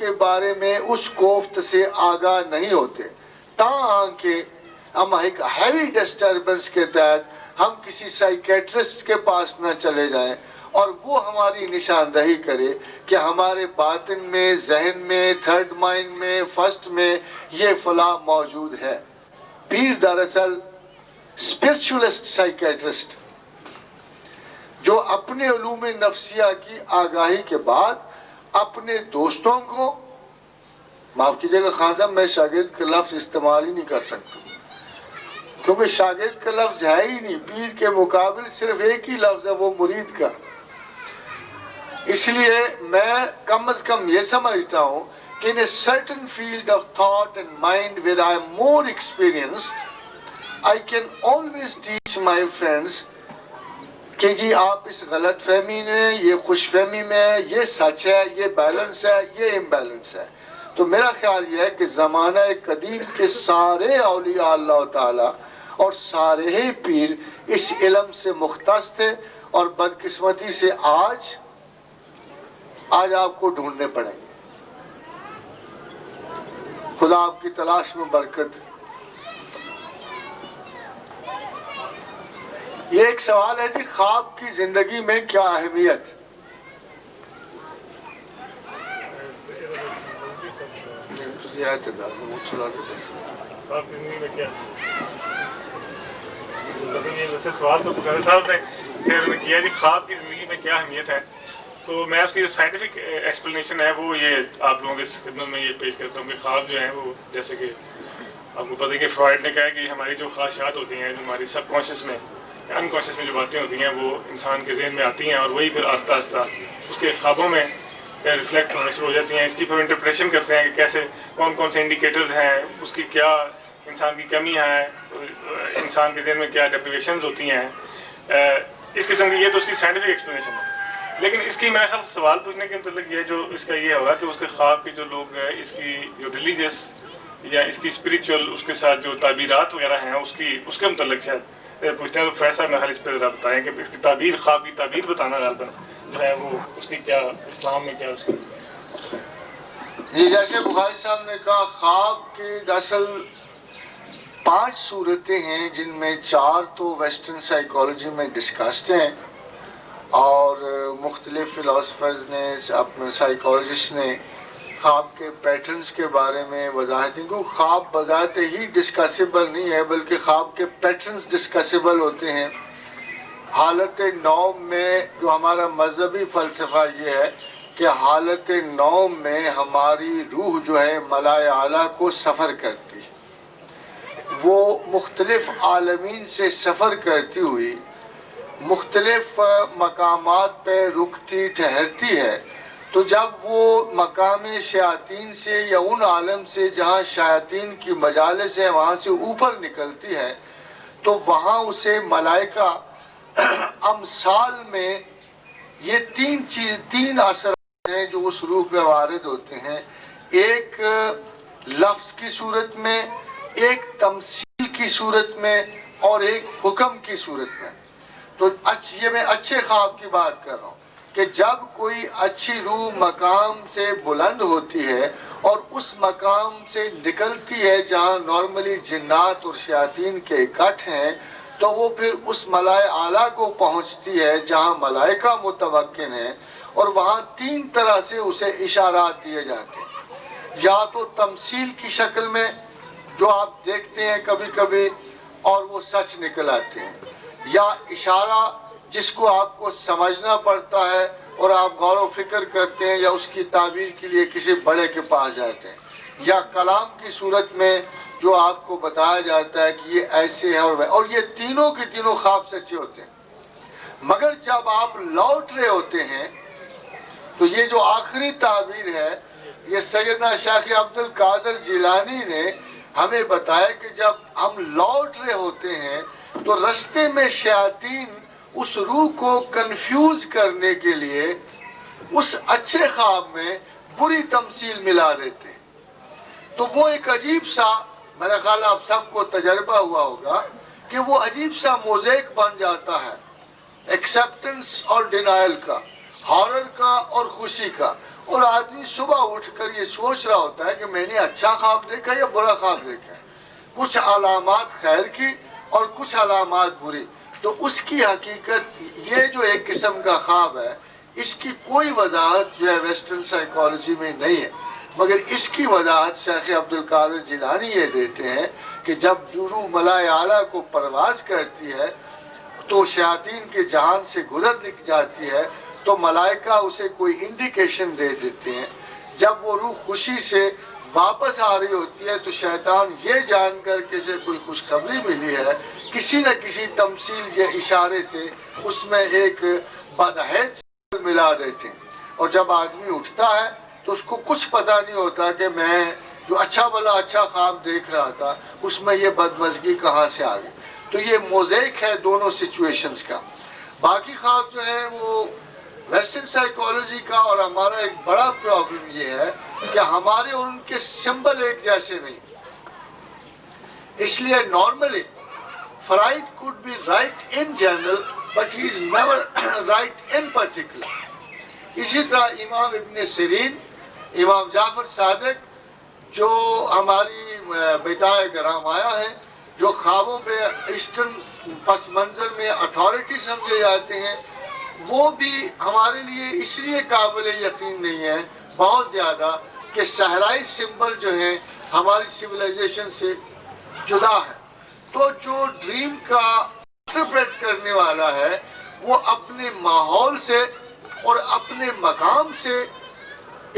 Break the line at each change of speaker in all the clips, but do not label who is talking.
کے بارے میں اس کوفت سے آگاہ نہیں ہوتے، تاہم کہ ہم ایک ہیوی ڈسٹربنس کے تحت ہم کسی سائیکیٹرسٹ کے پاس نہ چلے جائیں اور وہ ہماری نشاندہی کرے کہ ہمارے باطن میں، ذہن میں، تھرڈ مائنڈ میں، فرسٹ میں یہ فلاں موجود ہے۔ پیر دراصل اسپرچولسٹ سائیکیٹرسٹ جو اپنے علوم نفسیہ کی آگاہی کے بعد اپنے دوستوں کو، معاف کیجیے گا خان صاحب میں شاگرد کا لفظ استعمال ہی نہیں کر سکتا کیونکہ شاگرد کا لفظ ہے ہی نہیں، پیر کے مقابل صرف ایک ہی لفظ ہے، وہ مرید کا۔ اس لیے میں کم از کم یہ سمجھتا ہوں کہ in a certain field of thought and mind where I am more experienced, I can always teach my friends کہ جی آپ اس غلط فہمی میں، یہ خوش فہمی میں، یہ سچ ہے، یہ بیلنس ہے، یہ امبیلنس ہے۔ تو میرا خیال یہ ہے کہ زمانہ قدیم کے سارے اولیاء اللہ تعالی اور سارے پیر اس علم سے مختص تھے، اور بدقسمتی سے آج آپ کو ڈھونڈنے پڑیں گے۔ خدا آپ کی تلاش میں برکت۔ یہ ایک سوال ہے کہ خواب کی زندگی میں کیا اہمیت؟
ویسے سوال تو بخاری صاحب نے شیئر میں کیا جی خواب کی زندگی میں کیا اہمیت ہے، تو میں اس کی جو سائنٹیفک ایکسپلینیشن ہے وہ یہ آپ لوگوں کی خدمت میں یہ پیش کرتا ہوں کہ خواب جو ہیں وہ جیسے کہ آپ کو پتہ ہے کہ فرائڈ نے کہا ہے کہ ہماری جو خواہشات ہوتی ہیں، جو ہماری سب کانشیس میں، ان کانشیس میں جو باتیں ہوتی ہیں وہ انسان کے ذہن میں آتی ہیں اور وہی پھر آہستہ آہستہ اس کے خوابوں میں ریفلیکٹ ہونا شروع ہو جاتی ہیں۔ اس کی پھر انٹرپریشن کرتے ہیں کہ کیسے کون کون سے انڈیکیٹرز ہیں، اس کی کیا انسان کی کمی ہے، انسان کے ذہن میں کیا ڈیپریویشنز ہوتی ہیں، اس قسم کی۔ یہ تو اس کی سائنٹیفک ایکسپلینیشن ہے، لیکن اس کی میں خیال سوال پوچھنے کے متعلق یہ جو اس کا یہ ہوگا کہ اس کے خواب کے جو لوگ اس کی جو ریلیجیس یا اس کی اسپریچول اس کے ساتھ جو تعبیرات وغیرہ ہیں اس کے متعلق شاید پوچھتے ہیں، تو فیصلہ میں خالی اس پہ ذرا بتائیں کہ اس کی تعبیر، خواب کی تعبیر بتانا غالباً جو ہے وہ اس کی کیا اسلام میں کیا اس کی۔
جی جیسے بخاری صاحب نے کہا، خواب کی دراصل 5 صورتیں ہیں جن میں 4 تو ویسٹرن سائیکالوجی میں ڈسکسڈ ہیں اور مختلف فلاسفرز نے، اپنے سائیکالوجسٹ نے خواب کے پیٹرنز کے بارے میں وضاحت دی۔ کیونکہ خواب بذات ہی ڈسکسیبل نہیں ہے بلکہ خواب کے پیٹرنز ڈسکسیبل ہوتے ہیں۔ حالت نوم میں جو ہمارا مذہبی فلسفہ یہ ہے کہ حالت نوم میں ہماری روح جو ہے ملائے اعلیٰ کو سفر کرتی ہے، وہ مختلف عالمین سے سفر کرتی ہوئی مختلف مقامات پہ رکتی ٹھہرتی ہے۔ تو جب وہ مقام شیاطین سے یا ان عالم سے جہاں شیاطین کی مجالس ہے وہاں سے اوپر نکلتی ہے، تو وہاں اسے ملائکہ امثال میں یہ 3 اثرات ہیں جو اس روح پہ وارد ہوتے ہیں، ایک لفظ کی صورت میں، ایک تمثیل کی صورت میں، اور ایک حکم کی صورت میں۔ تو یہ میں اچھے خواب کی بات کر رہا ہوں کہ جب کوئی اچھی روح مقام سے بلند ہوتی ہے اور اس مقام سے نکلتی ہے جہاں نارملی جنات اور شیاطین کے اکٹھ ہیں، تو وہ پھر اس ملائے اعلیٰ کو پہنچتی ہے جہاں ملائکہ متمکن ہیں، اور وہاں 3 طرح سے اسے اشارات دیے جاتے ہیں۔ یا تو تمثیل کی شکل میں جو آپ دیکھتے ہیں کبھی کبھی اور وہ سچ نکل آتے ہیں، یا اشارہ جس کو آپ کو سمجھنا پڑتا ہے اور آپ غور و فکر کرتے ہیں یا اس کی تعبیر کے لیے کسی بڑے کے پاس جاتے ہیں، یا کلام کی صورت میں جو آپ کو بتایا جاتا ہے کہ یہ ایسے ہے اور یہ تینوں کے تینوں خواب سچے ہوتے ہیں۔ مگر جب آپ لوٹ رہے ہوتے ہیں تو یہ جو آخری تعبیر ہے یہ سیدنا شیخ عبد القادر جیلانی نے ہمیں بتایا کہ جب ہم لوٹ رہے ہوتے ہیں تو رستے میں شیاطین اس روح کو کنفیوز کرنے کے لیے اس اچھے خواب میں بری تمثیل ملا دیتے ہیں۔ تو وہ ایک عجیب سا، میرا خیال آپ سب کو تجربہ ہوا ہوگا کہ وہ عجیب سا موزیک بن جاتا ہے، ایکسیپٹنس اور ڈینائل کا، ہارر کا اور خوشی کا، اور آدمی صبح اٹھ کر یہ سوچ رہا ہوتا ہے کہ میں نے اچھا خواب دیکھا یا برا خواب دیکھا ہے، کچھ علامات خیر کی اور کچھ علامات بری. تو اس کی حقیقت یہ جو ایک قسم کا خواب ہے، اس کی کوئی وضاحت جو ہے ویسٹرن سائیکالوجی میں نہیں ہے، مگر اس کی وضاحت شیخ عبد القادر جیلانی یہ دیتے ہیں کہ جب روح ملائے اعلیٰ کو پرواز کرتی ہے تو شیاطین کے جہان سے گزر جاتی ہے تو ملائکہ اسے کوئی انڈیکیشن دے دیتے ہیں. جب وہ روح خوشی سے واپس آ رہی ہوتی ہے تو شیطان یہ جان کر کہ اسے کوئی خوشخبری ملی ہے، کسی نہ کسی تمثیل یا اشارے سے اس میں ایک بدحیث ملا دیتے ہیں. اور جب آدمی اٹھتا ہے تو اس کو کچھ پتہ نہیں ہوتا کہ میں جو اچھا خواب دیکھ رہا تھا اس میں یہ بدمزگی کہاں سے آ گئی. تو یہ موزیک ہے دونوں سچویشنز کا. باقی خواب جو ہے وہ ویسٹرن سائیکالوجی کا اور ہمارا ایک بڑا پرابلم یہ ہے کہ ہمارے اور ان کے سمبل ایک جیسے نہیں. اس لیے normally fried could be right in general but he is never right in particular. اسی طرح امام ابن سیرین، امام جعفر صادق جو ہماری بیٹائے گرام آیا ہے، جو خوابوں پہ ایسٹرن پس منظر میں اتھارٹی سمجھے جاتے ہیں، وہ بھی ہمارے لیے اس لیے قابل یقین نہیں ہے بہت زیادہ کہ صحرائی سمبل جو ہیں ہماری سویلائزیشن سے جدا ہے. تو جو ڈریم کا انٹرپریٹ کرنے والا ہے وہ اپنے ماحول سے اور اپنے مقام سے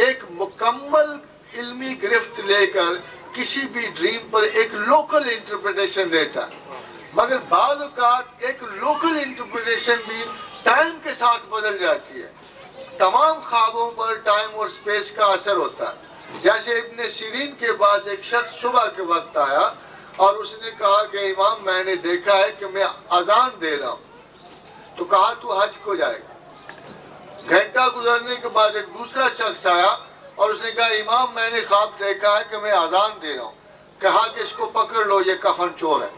ایک مکمل علمی گرفت لے کر کسی بھی ڈریم پر ایک لوکل انٹرپریٹیشن دیتا ہے. مگر بعض اوقات ایک لوکل انٹرپریٹیشن بھی ٹائم کے ساتھ بدل جاتی ہے. تمام خوابوں پر ٹائم اور سپیس کا اثر ہوتا ہے. جیسے ابن سیرین کے پاس ایک شخص صبح کے وقت آیا اور اس نے کہا کہ امام میں نے دیکھا ہے کہ میں اذان دے رہا ہوں. تو کہا تو حج کو جائے گا. گھنٹہ گزرنے کے بعد ایک دوسرا شخص آیا اور اس نے کہا امام میں نے خواب دیکھا ہے کہ میں اذان دے رہا ہوں. کہا کہ اس کو پکڑ لو، یہ کفن چور ہے.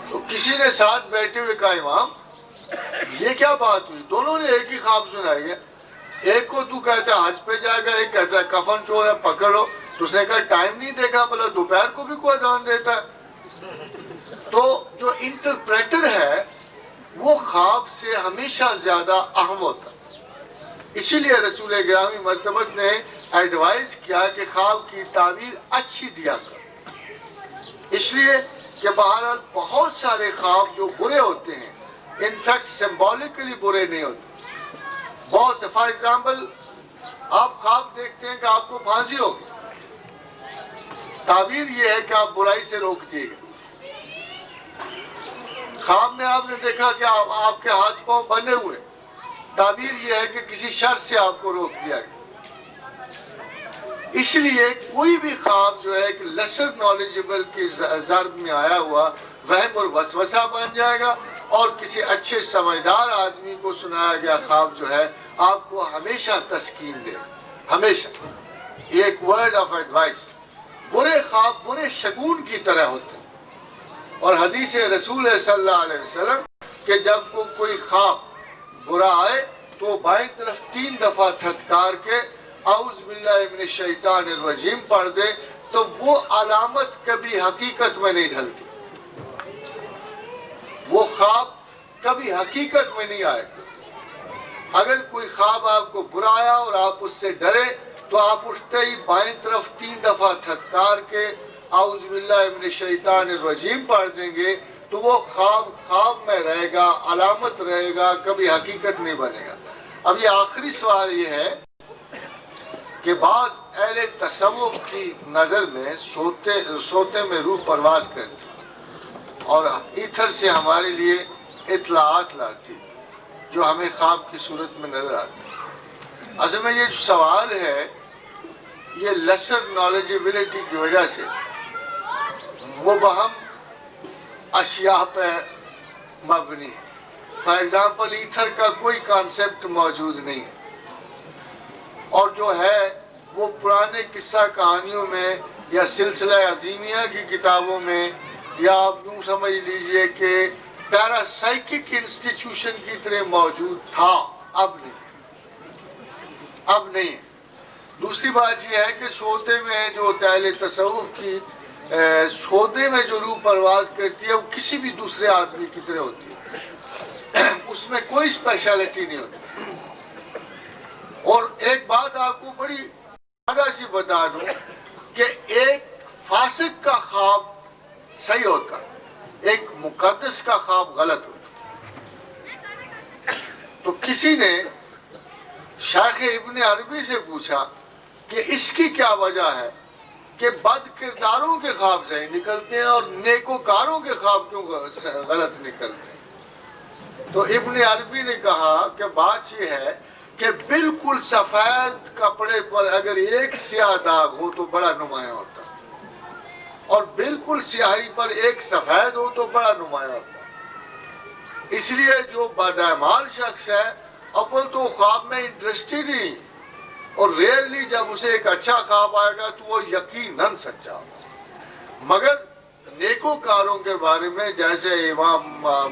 تو کسی نے ساتھ بیٹھے ہوئے کہا امام یہ کیا بات ہوئی؟ دونوں نے ایک ہی خواب سنائی ہے. ایک کو تو کہتا ہے حج پہ جائے گا، ایک کہتا ہے کفن چور ہے پکڑ لو. تو اس نے کہا ٹائم نہیں دیکھا، بولا دوپہر کو بھی کوئی اذان دیتا ہے. تو جو انٹرپریٹر ہے وہ خواب سے ہمیشہ زیادہ اہم ہوتا ہے. اسی لیے رسول گرامی مرتبت نے ایڈوائز کیا کہ خواب کی تعبیر اچھی دیا کر، اس لیے کہ بہرحال بہت سارے خواب جو برے ہوتے ہیں انفیکٹ سمبولکلی برے نہیں ہوتے. بہت سے فار ایگزامپل آپ خواب دیکھتے ہیں کہ آپ کو پھانسی ہوگی، تعبیر یہ ہے کہ آپ برائی سے روک دیے گئے. خواب میں آپ نے دیکھا کہ آپ کے ہاتھ پاؤں بندھے ہوئے، تعبیر یہ ہے کہ کسی شر سے آپ کو روک دیا گیا. اس لیے کوئی بھی خواب جو ہے کہ لیسر نالجبل کی ضرب میں آیا ہوا وہم اور وسوسہ بن جائے گا، اور کسی اچھے سمجھدار آدمی کو سنایا گیا خواب جو ہے آپ کو ہمیشہ تسکین دے. ہمیشہ یہ ایک ورڈ آف ایڈوائس. برے خواب برے شگون کی طرح ہوتے ہیں. اور حدیث رسول صلی اللہ علیہ وسلم کہ جب کوئی خواب برا آئے تو بائیں طرف 3 دفعہ تھتکار کے اعوذ باللہ من الشیطان الرجیم پڑھ دے تو وہ علامت کبھی حقیقت میں نہیں ڈھلتی. وہ خواب کبھی حقیقت میں نہیں آئے. اگر کوئی خواب آپ کو برا آیا اور آپ اس سے ڈرے تو آپ اٹھتے ہی بائیں طرف 3 دفعہ تھتکار کے اعوذ باللہ من الشیطان الرجیم پڑھ دیں گے تو وہ خواب میں رہے گا، علامت رہے گا، کبھی حقیقت نہیں بنے گا. اب یہ آخری سوال یہ ہے کہ بعض اہل تصوف کی نظر میں سوتے میں روح پرواز کرتی اور ایتھر سے ہمارے لیے اطلاعات لاتی جو ہمیں خواب کی صورت میں نظر آتی. اصل میں یہ جو سوال ہے یہ لیسر نالجبلٹی کی وجہ سے مبہم اشیاء پہ مبنی ہے. فار ایگزامپل ایتھر کا کوئی کانسیپٹ موجود نہیں ہے، اور جو ہے وہ پرانے قصہ کہانیوں میں یا سلسلہ عظیمیہ کی کتابوں میں یا آپ یوں سمجھ لیجئے کہ پیراسائیکک انسٹیٹیوشن کی طرح موجود تھا، اب نہیں. اب نہیں ہے۔ دوسری بات یہ ہے کہ سوتے میں جو اہل تصوف کی سودے میں جو روح پرواز کرتی ہے وہ کسی بھی دوسرے آدمی کی طرح ہوتی ہے، اس میں کوئی اسپیشلٹی نہیں ہوتی۔ اور ایک بات آپ کو بڑی زیادہ سی بتا دوں کہ ایک فاسق کا خواب صحیح ہوتا، ایک مقدس کا خواب غلط ہوتا۔ تو کسی نے شیخ ابن عربی سے پوچھا کہ اس کی کیا وجہ ہے کہ بد کرداروں کے خواب صحیح نکلتے ہیں اور نیکوکاروں کے خواب کیوں غلط نکلتے ہیں؟ تو ابن عربی نے کہا کہ بات یہ ہے کہ بالکل سفید کپڑے پر اگر ایک سیاہ داغ ہو تو بڑا نمایاں ہوتا ہے، اور بالکل سیاہی پر ایک سفید ہو تو بڑا نمایاں ہوتا ہے۔ اس لیے جو بدعمال شخص ہے اول تو خواب میں انٹرسٹڈ نہیں، اور ریئرلی جب اسے ایک اچھا خواب آئے گا تو وہ یقیناً سچا ہوگا۔ مگر نیکوکاروں کے بارے میں جیسے امام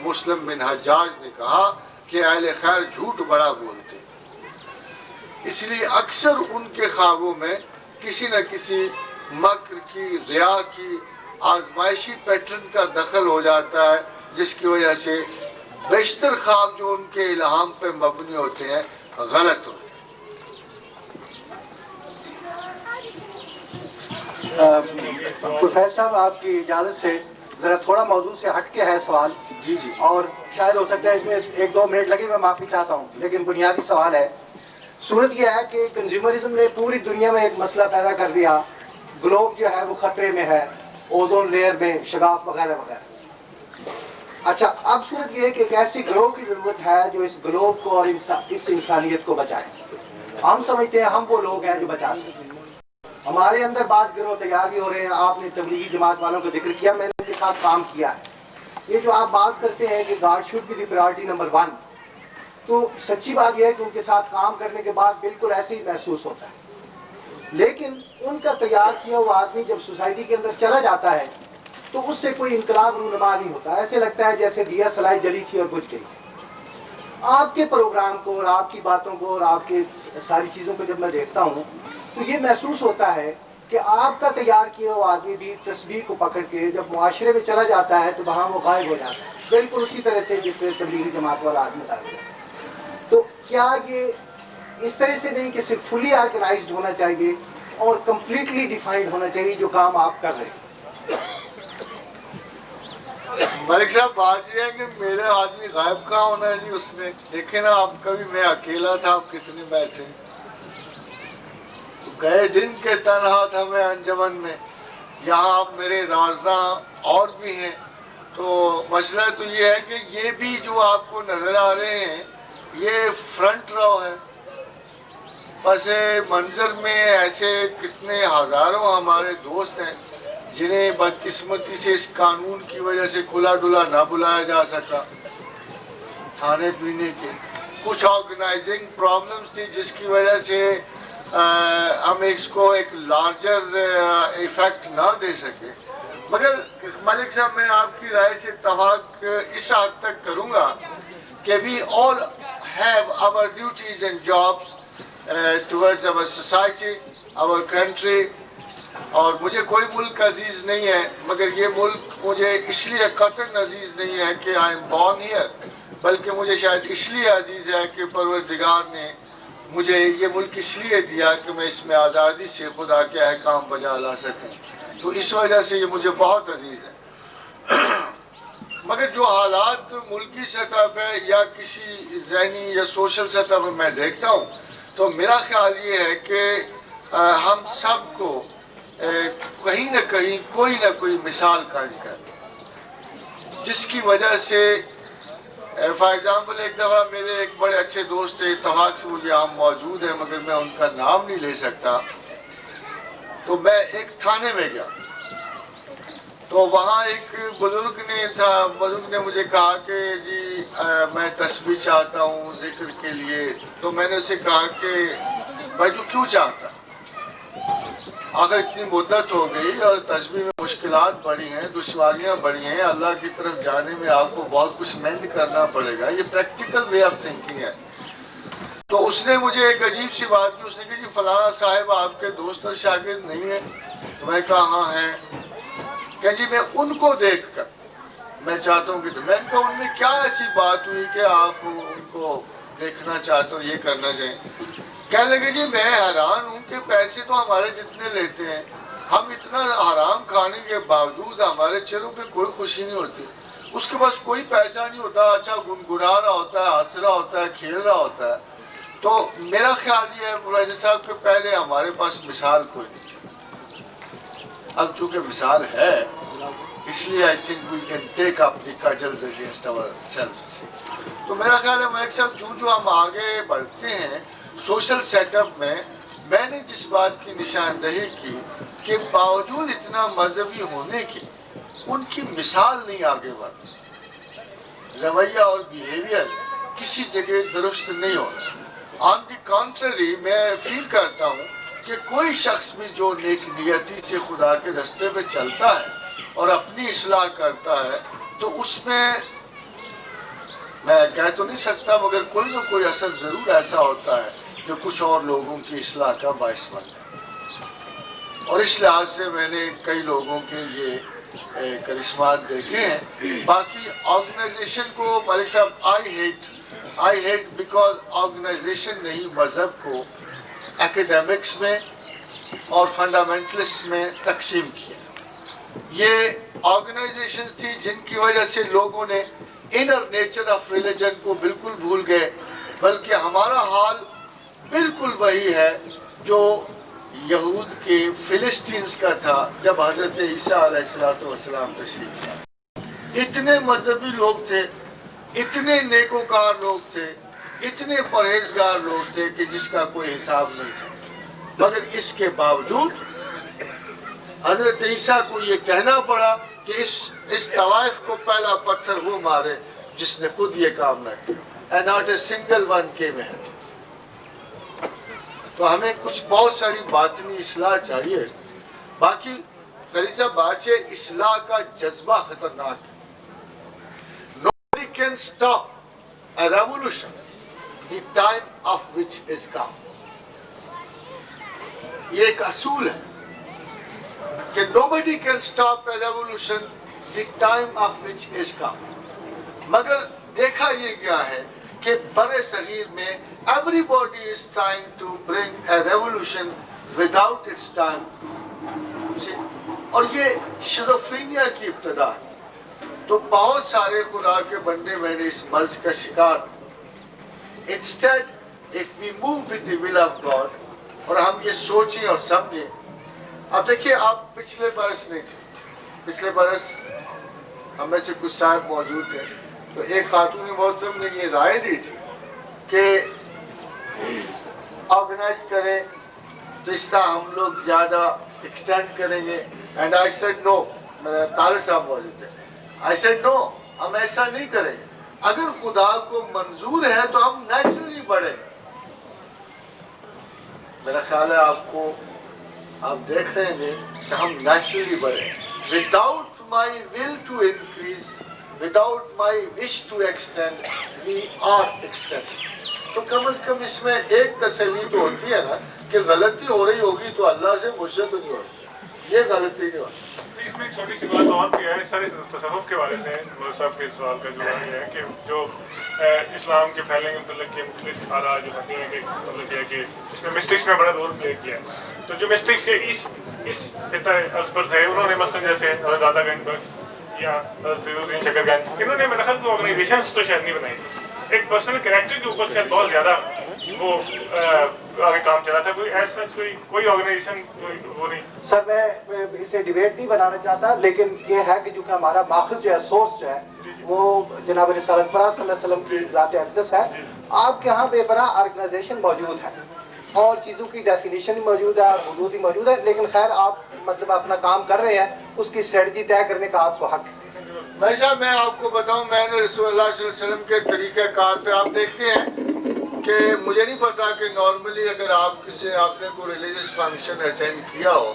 مسلم بن حجاج نے کہا کہ اہل خیر جھوٹ بڑا بولتے ہیں، اس لیے اکثر ان کے خوابوں میں کسی نہ کسی مکر کی، ریا کی، آزمائشی پیٹرن کا دخل ہو جاتا ہے، جس کی وجہ سے بیشتر خواب جو ان کے الہام پہ مبنی ہوتے ہیں غلط ہوتے ہیں۔
پروفیسر صاحب آپ کی اجازت سے ذرا تھوڑا موضوع سے ہٹ کے ہے سوال،
جی جی،
اور شاید ہو سکتا ہے اس میں 1-2 منٹ لگے، میں معافی چاہتا ہوں، لیکن بنیادی سوال ہے۔ صورت یہ ہے کہ کنزیومرزم نے پوری دنیا میں ایک مسئلہ پیدا کر دیا، گلوب جو ہے وہ خطرے میں ہے، اوزون لیئر میں شگاف وغیرہ وغیرہ۔ اچھا، اب صورت یہ ہے کہ ایک ایسی گروہ کی ضرورت ہے جو اس گلوب کو اور اس انسانیت کو بچائے۔ ہم سمجھتے ہیں ہم وہ لوگ ہیں جو بچا سکتے ہیں۔ ہمارے اندر بعض گروہ تیار بھی ہو رہے ہیں، آپ نے تبلیغی جماعت والوں کا ذکر کیا، میں نے ان کے ساتھ کام کیا ہے۔ یہ جو آپ بات کرتے ہیں کہ God should be the priority number 1، تو سچی بات یہ ہے کہ ان کے ساتھ کام کرنے کے بعد بالکل ایسے ہی محسوس ہوتا ہے، لیکن ان کا تیار کیا ہوا آدمی جب سوسائٹی کے اندر چلا جاتا ہے تو اس سے کوئی انقلاب رونما نہیں ہوتا، ایسے لگتا ہے جیسے دیا سلائی جلی تھی اور بجھ گئی۔ آپ کے پروگرام کو اور آپ کی باتوں کو اور آپ کے ساری چیزوں کو جب میں دیکھتا ہوں تو یہ محسوس ہوتا ہے کہ آپ کا تیار کیا ہوا آدمی بھی تسبیح کو پکڑ کے جب معاشرے میں چلا جاتا ہے تو وہاں وہ غائب ہو جاتا ہے، بالکل اسی طرح سے جس سے تبلیغی جماعت والا آدمی غائب ہو۔ تو کیا یہ اس طرح سے نہیں کہ صرف فلی آرگنائزڈ ہونا چاہیے اور کمپلیٹلی ڈیفائنڈ ہونا چاہیے جو کام آپ کر رہے ہیں؟
ملک صاحب بات یہ ہے کہ میرے آدمی غائب کہاں ہونا ہے جی، اس نے دیکھے نا آپ کبھی میں اکیلا تھا، آپ کتنے بیٹھے، گئے دن کے تنہا تھا میں انجمن میں، یہاں آپ میرے رازداں اور بھی ہیں۔ تو مسئلہ تو یہ ہے کہ یہ بھی جو آپ کو نظر آ رہے ہیں یہ فرنٹ رو ہے، پس منظر میں ایسے کتنے ہزاروں ہمارے دوست ہیں جنہیں بدقسمتی سے اس قانون کی وجہ سے کھلا ڈلا نہ بلایا جا سکا کھانے پینے کے، کچھ آرگنائزنگ پرابلمز تھی جس کی وجہ سے ہم اس کو ایک لارجر ایفیکٹ نہ دے سکے۔ مگر ملک صاحب میں آپ کی رائے سے اتفاق اس حد تک کروں گا کہ we all have our duties and jobs towards our society, our country، اور مجھے کوئی ملک عزیز نہیں ہے، مگر یہ ملک مجھے اس لیے قطعاً عزیز نہیں ہے کہ I am born here، بلکہ مجھے شاید اس لیے عزیز ہے کہ پروردگار نے مجھے یہ ملک اس لیے دیا کہ میں اس میں آزادی سے خدا کے احکام بجا لا سکوں، تو اس وجہ سے یہ مجھے بہت عزیز ہے۔ مگر جو حالات ملکی سطح پہ یا کسی ذہنی یا سوشل سطح پہ میں دیکھتا ہوں تو میرا خیال یہ ہے کہ ہم سب کو کہیں نہ کہیں کوئی نہ کوئی مثال قائم کرے، جس کی وجہ سے فار ایگزامپل ایک دفعہ میرے ایک بڑے اچھے دوست تھے، اتفاق سے مجھے یہاں موجود ہیں مگر میں ان کا نام نہیں لے سکتا، تو میں ایک تھانے میں گیا تو وہاں ایک بزرگ نے مجھے کہا کہ جی میں تسبیح چاہتا ہوں ذکر کے لیے، تو میں نے اسے کہا کہ بھائی تو کیوں چاہتا، آخر اتنی مدت ہو گئی اور تسبیح میں مشکلات بڑی ہیں، دشواریاں بڑی ہیں، اللہ کی طرف جانے میں آپ کو بہت کچھ مینڈ کرنا پڑے گا، یہ پریکٹیکل وے آف تھنکنگ ہے۔ تو اس نے مجھے ایک عجیب سی بات کی، اس نے کہا جی فلاں صاحب آپ کے دوست اور شاگرد نہیں ہیں؟ تو میں کہا ہاں ہیں۔ کہ جی میں ان کو دیکھ کر میں چاہتا ہوں کہ میں ان کو، ان میں کیا ایسی بات ہوئی کہ آپ ان کو دیکھنا چاہتے ہو، یہ کرنا چاہیں؟ کہنے لگے جی میں حیران ہوں کہ پیسے تو ہمارے جتنے لیتے ہیں، ہم اتنا حرام کھانے کے باوجود ہمارے چہروں پہ کوئی خوشی نہیں ہوتی، اس کے پاس کوئی پیسہ نہیں ہوتا، اچھا گنگنا رہا ہوتا ہے، ہنس رہا ہوتا ہے، کھیل رہا ہوتا ہے۔ تو میرا خیال یہ ہے ملازم صاحب کہ پہلے ہمارے پاس مثال کوئی نہیں، اب چونکہ مثال ہے اس لیے I think we can take up the cudgels against ourselves۔ تو میرا خیال ہے ملک صاحب جو ہم آگے بڑھتے ہیں سوشل سیٹ اپ میں نے جس بات کی نشاندہی کی کہ باوجود اتنا مذہبی ہونے کے ان کی مثال نہیں آگے بڑھتی، رویہ اور بیہیویئر کسی جگہ درست نہیں ہوتا۔ آن دی کانٹرری میں فیل کرتا ہوں کہ کوئی شخص بھی جو نیک نیتی سے خدا کے راستے پہ چلتا ہے اور اپنی اصلاح کرتا ہے تو اس میں کہہ تو نہیں سکتا مگر کوئی نہ کوئی اثر ضرور ایسا ہوتا ہے جو کچھ اور لوگوں کی اصلاح کا باعث بنتا ہے۔ اور اس لحاظ سے میں نے کئی لوگوں کے یہ کرشمات دیکھے ہیں۔ باقی آرگنائزیشن کو ملک صاحب آئی ہیٹ بیکاز آرگنائزیشن نہیں مذہب کو ایکیڈیمکس میں اور فنڈامنٹلسٹ میں تقسیم کیا۔ یہ آرگنائزیشنز تھی جن کی وجہ سے لوگوں نے انر نیچر آف ریلیجن کو بالکل بھول گئے، بلکہ ہمارا حال بالکل وہی ہے جو یہود کے فلسطینز کا تھا جب حضرت عیسیٰ علیہ السلام تشریف لائے۔ اتنے مذہبی لوگ تھے، اتنے نیکوکار لوگ تھے، اتنے پرہیزگار لوگ تھے کہ جس کا کوئی حساب نہیں تھا، مگر اس کے باوجود حضرت عیسیٰ کو یہ کہنا پڑا کہ اس طوائف کو پہلا پتھر وہ مارے جس نے خود یہ کام نہ کیا، and not a single one came in۔ تو ہمیں کچھ بہت ساری باطنی اصلاح چاہیے۔ باقی خلیفہ بات ہے اصلاح کا جذبہ خطرناک ہے۔ Nobody can stop a revolution the time of which is come۔ یہ ایک اصول ہے کہ nobody can stop a revolution the time of which is come۔ مگر دیکھا یہ کیا ہے کہ برِ صغیر میں everybody is trying to bring a revolution without its time۔ اور یہ شیزوفرینیا کی ابتدا ہے۔ تو بہت سارے خدا کے بندے میں نے اس مرض کا شکار۔ Instead, if we move with the will of God اور ہم یہ سوچیں اور سمجھیں۔ اب دیکھیے آپ پچھلے برس نہیں تھے، پچھلے برس ہم میں سے کچھ صاحب موجود تھے، تو ایک خاتون محترم نے یہ رائے دی تھی کہ آرگنائز کریں تو اس طرح ہم لوگ زیادہ ایکسٹینڈ کریں گے۔ اینڈ آئی سیڈ نو، میرے طارق صاحب موجود تھے، آئی سیڈ نو، ہم ایسا نہیں کریں گے۔ اگر خدا کو منظور ہے تو ہم نیچرلی بڑھیں۔ میرا خیال ہے آپ دیکھ رہے ہیں کہ ہم نیچرلی بڑھیں۔ Without my will to increase, without my wish to extend, we are extended۔ تو کم از کم اس میں ایک تسلی تو ہوتی ہے نا کہ غلطی ہو رہی ہوگی تو اللہ سے مجھے تو نہیں ہوتی، یہ غلطی نہیں ہوتی۔
اس میں ایک چھوٹی سی بات اور بھی ہے، سارے تصوف کے حوالے سے مولوی صاحب کے سوال کا جواب یہ ہے کہ جو اسلام کے پھیلنے کے متعلق کے مختلف آراء جو ہوتے ہیں کہ مطلب یہ ہے کہ اس میں مسٹکس نے بڑا رول پلے کیا ہے۔ تو جو مسٹکس اس خطہ ازبر تھے انہوں نے مثلاً جیسے حضرت دادا گنج بخش یا حضرت فیض الدین شکر گنج، انہوں نے میرا خیال تو آرگنائزیشنس تو شاید نہیں بنائی، ایک پرسنل کریکٹر کے اوپر شاید بہت زیادہ وہ آگے کام چلا تھا۔ کوئی ایسا کوئی آرگنائزیشن وہ نہیں۔
سر میں اسے ڈیبیٹ نہیں بنانا چاہتا، لیکن یہ ہے کہ جو کہ ہمارا ماخذ جو ہے، سورس جو ہے وہ جناب رسالت پرست صلی اللہ علیہ وسلم کی ذات اقدس ہے۔ آپ کے ہاں بے پناہ آرگنائزیشن موجود ہے اور چیزوں کی ڈیفینیشن موجود ہے، حدود ہی موجود ہے، لیکن خیر آپ مطلب اپنا کام کر رہے ہیں، اس کی اسٹریٹجی طے کرنے کا آپ کو حق ہے۔
بھائی صاحب میں آپ کو بتاؤں، میں نے رسول اللہ صلی اللہ علیہ وسلم کے طریقہ کار پہ آپ دیکھتے ہیں کہ مجھے نہیں پتا کہ نارملی اگر آپ نے کوئی ریلیجس فنکشن اٹینڈ کیا ہو